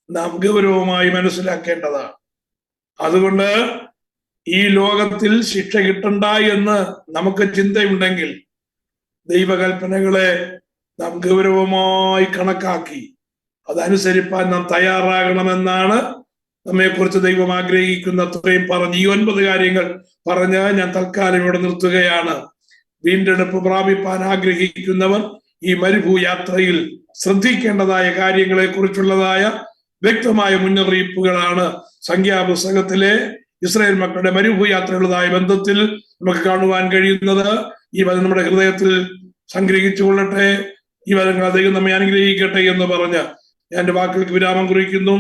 നാം ഗൗരവമായി മനസ്സിലാക്കേണ്ടതാണ്. അതുകൊണ്ട് ഈ ലോകത്തിൽ ശിക്ഷ കിട്ടണ്ട എന്ന് നമുക്ക് ചിന്തയുണ്ടെങ്കിൽ ദൈവകൽപ്പനകളെ നാം ഗൗരവമായി കണക്കാക്കി അതനുസരിപ്പാൻ നാം തയ്യാറാകണമെന്നാണ് നമ്മെക്കുറിച്ച് ദൈവം ആഗ്രഹിക്കുന്ന അത്രയും പറഞ്ഞ് ഈ 9 കാര്യങ്ങൾ പറഞ്ഞ് ഞാൻ തൽക്കാലം ഇവിടെ നിർത്തുകയാണ്. വീണ്ടെടുപ്പ് പ്രാപിപ്പാൻ ആഗ്രഹിക്കുന്നവർ ഈ മരുഭൂയാത്രയിൽ ശ്രദ്ധിക്കേണ്ടതായ കാര്യങ്ങളെ കുറിച്ചുള്ളതായ വ്യക്തമായ മുന്നറിയിപ്പുകളാണ് സംഖ്യാപുസ്തകത്തിലെ ഇസ്രായേൽ മക്കളുടെ മരുഭൂയാത്രയുള്ളതായ ബന്ധത്തിൽ നമുക്ക് കാണുവാൻ കഴിയുന്നത്. ഈ വചനം നമ്മുടെ ഹൃദയത്തിൽ സംഗ്രഹിച്ചു കൊള്ളട്ടെ. ഈ വചനങ്ങൾ ദൈവം നമ്മെ അനുഗ്രഹിക്കട്ടെ എന്ന് പറഞ്ഞ് ഞാൻ എന്റെ വാക്കുകൾക്ക് വിരാമം കുറിക്കുന്നു.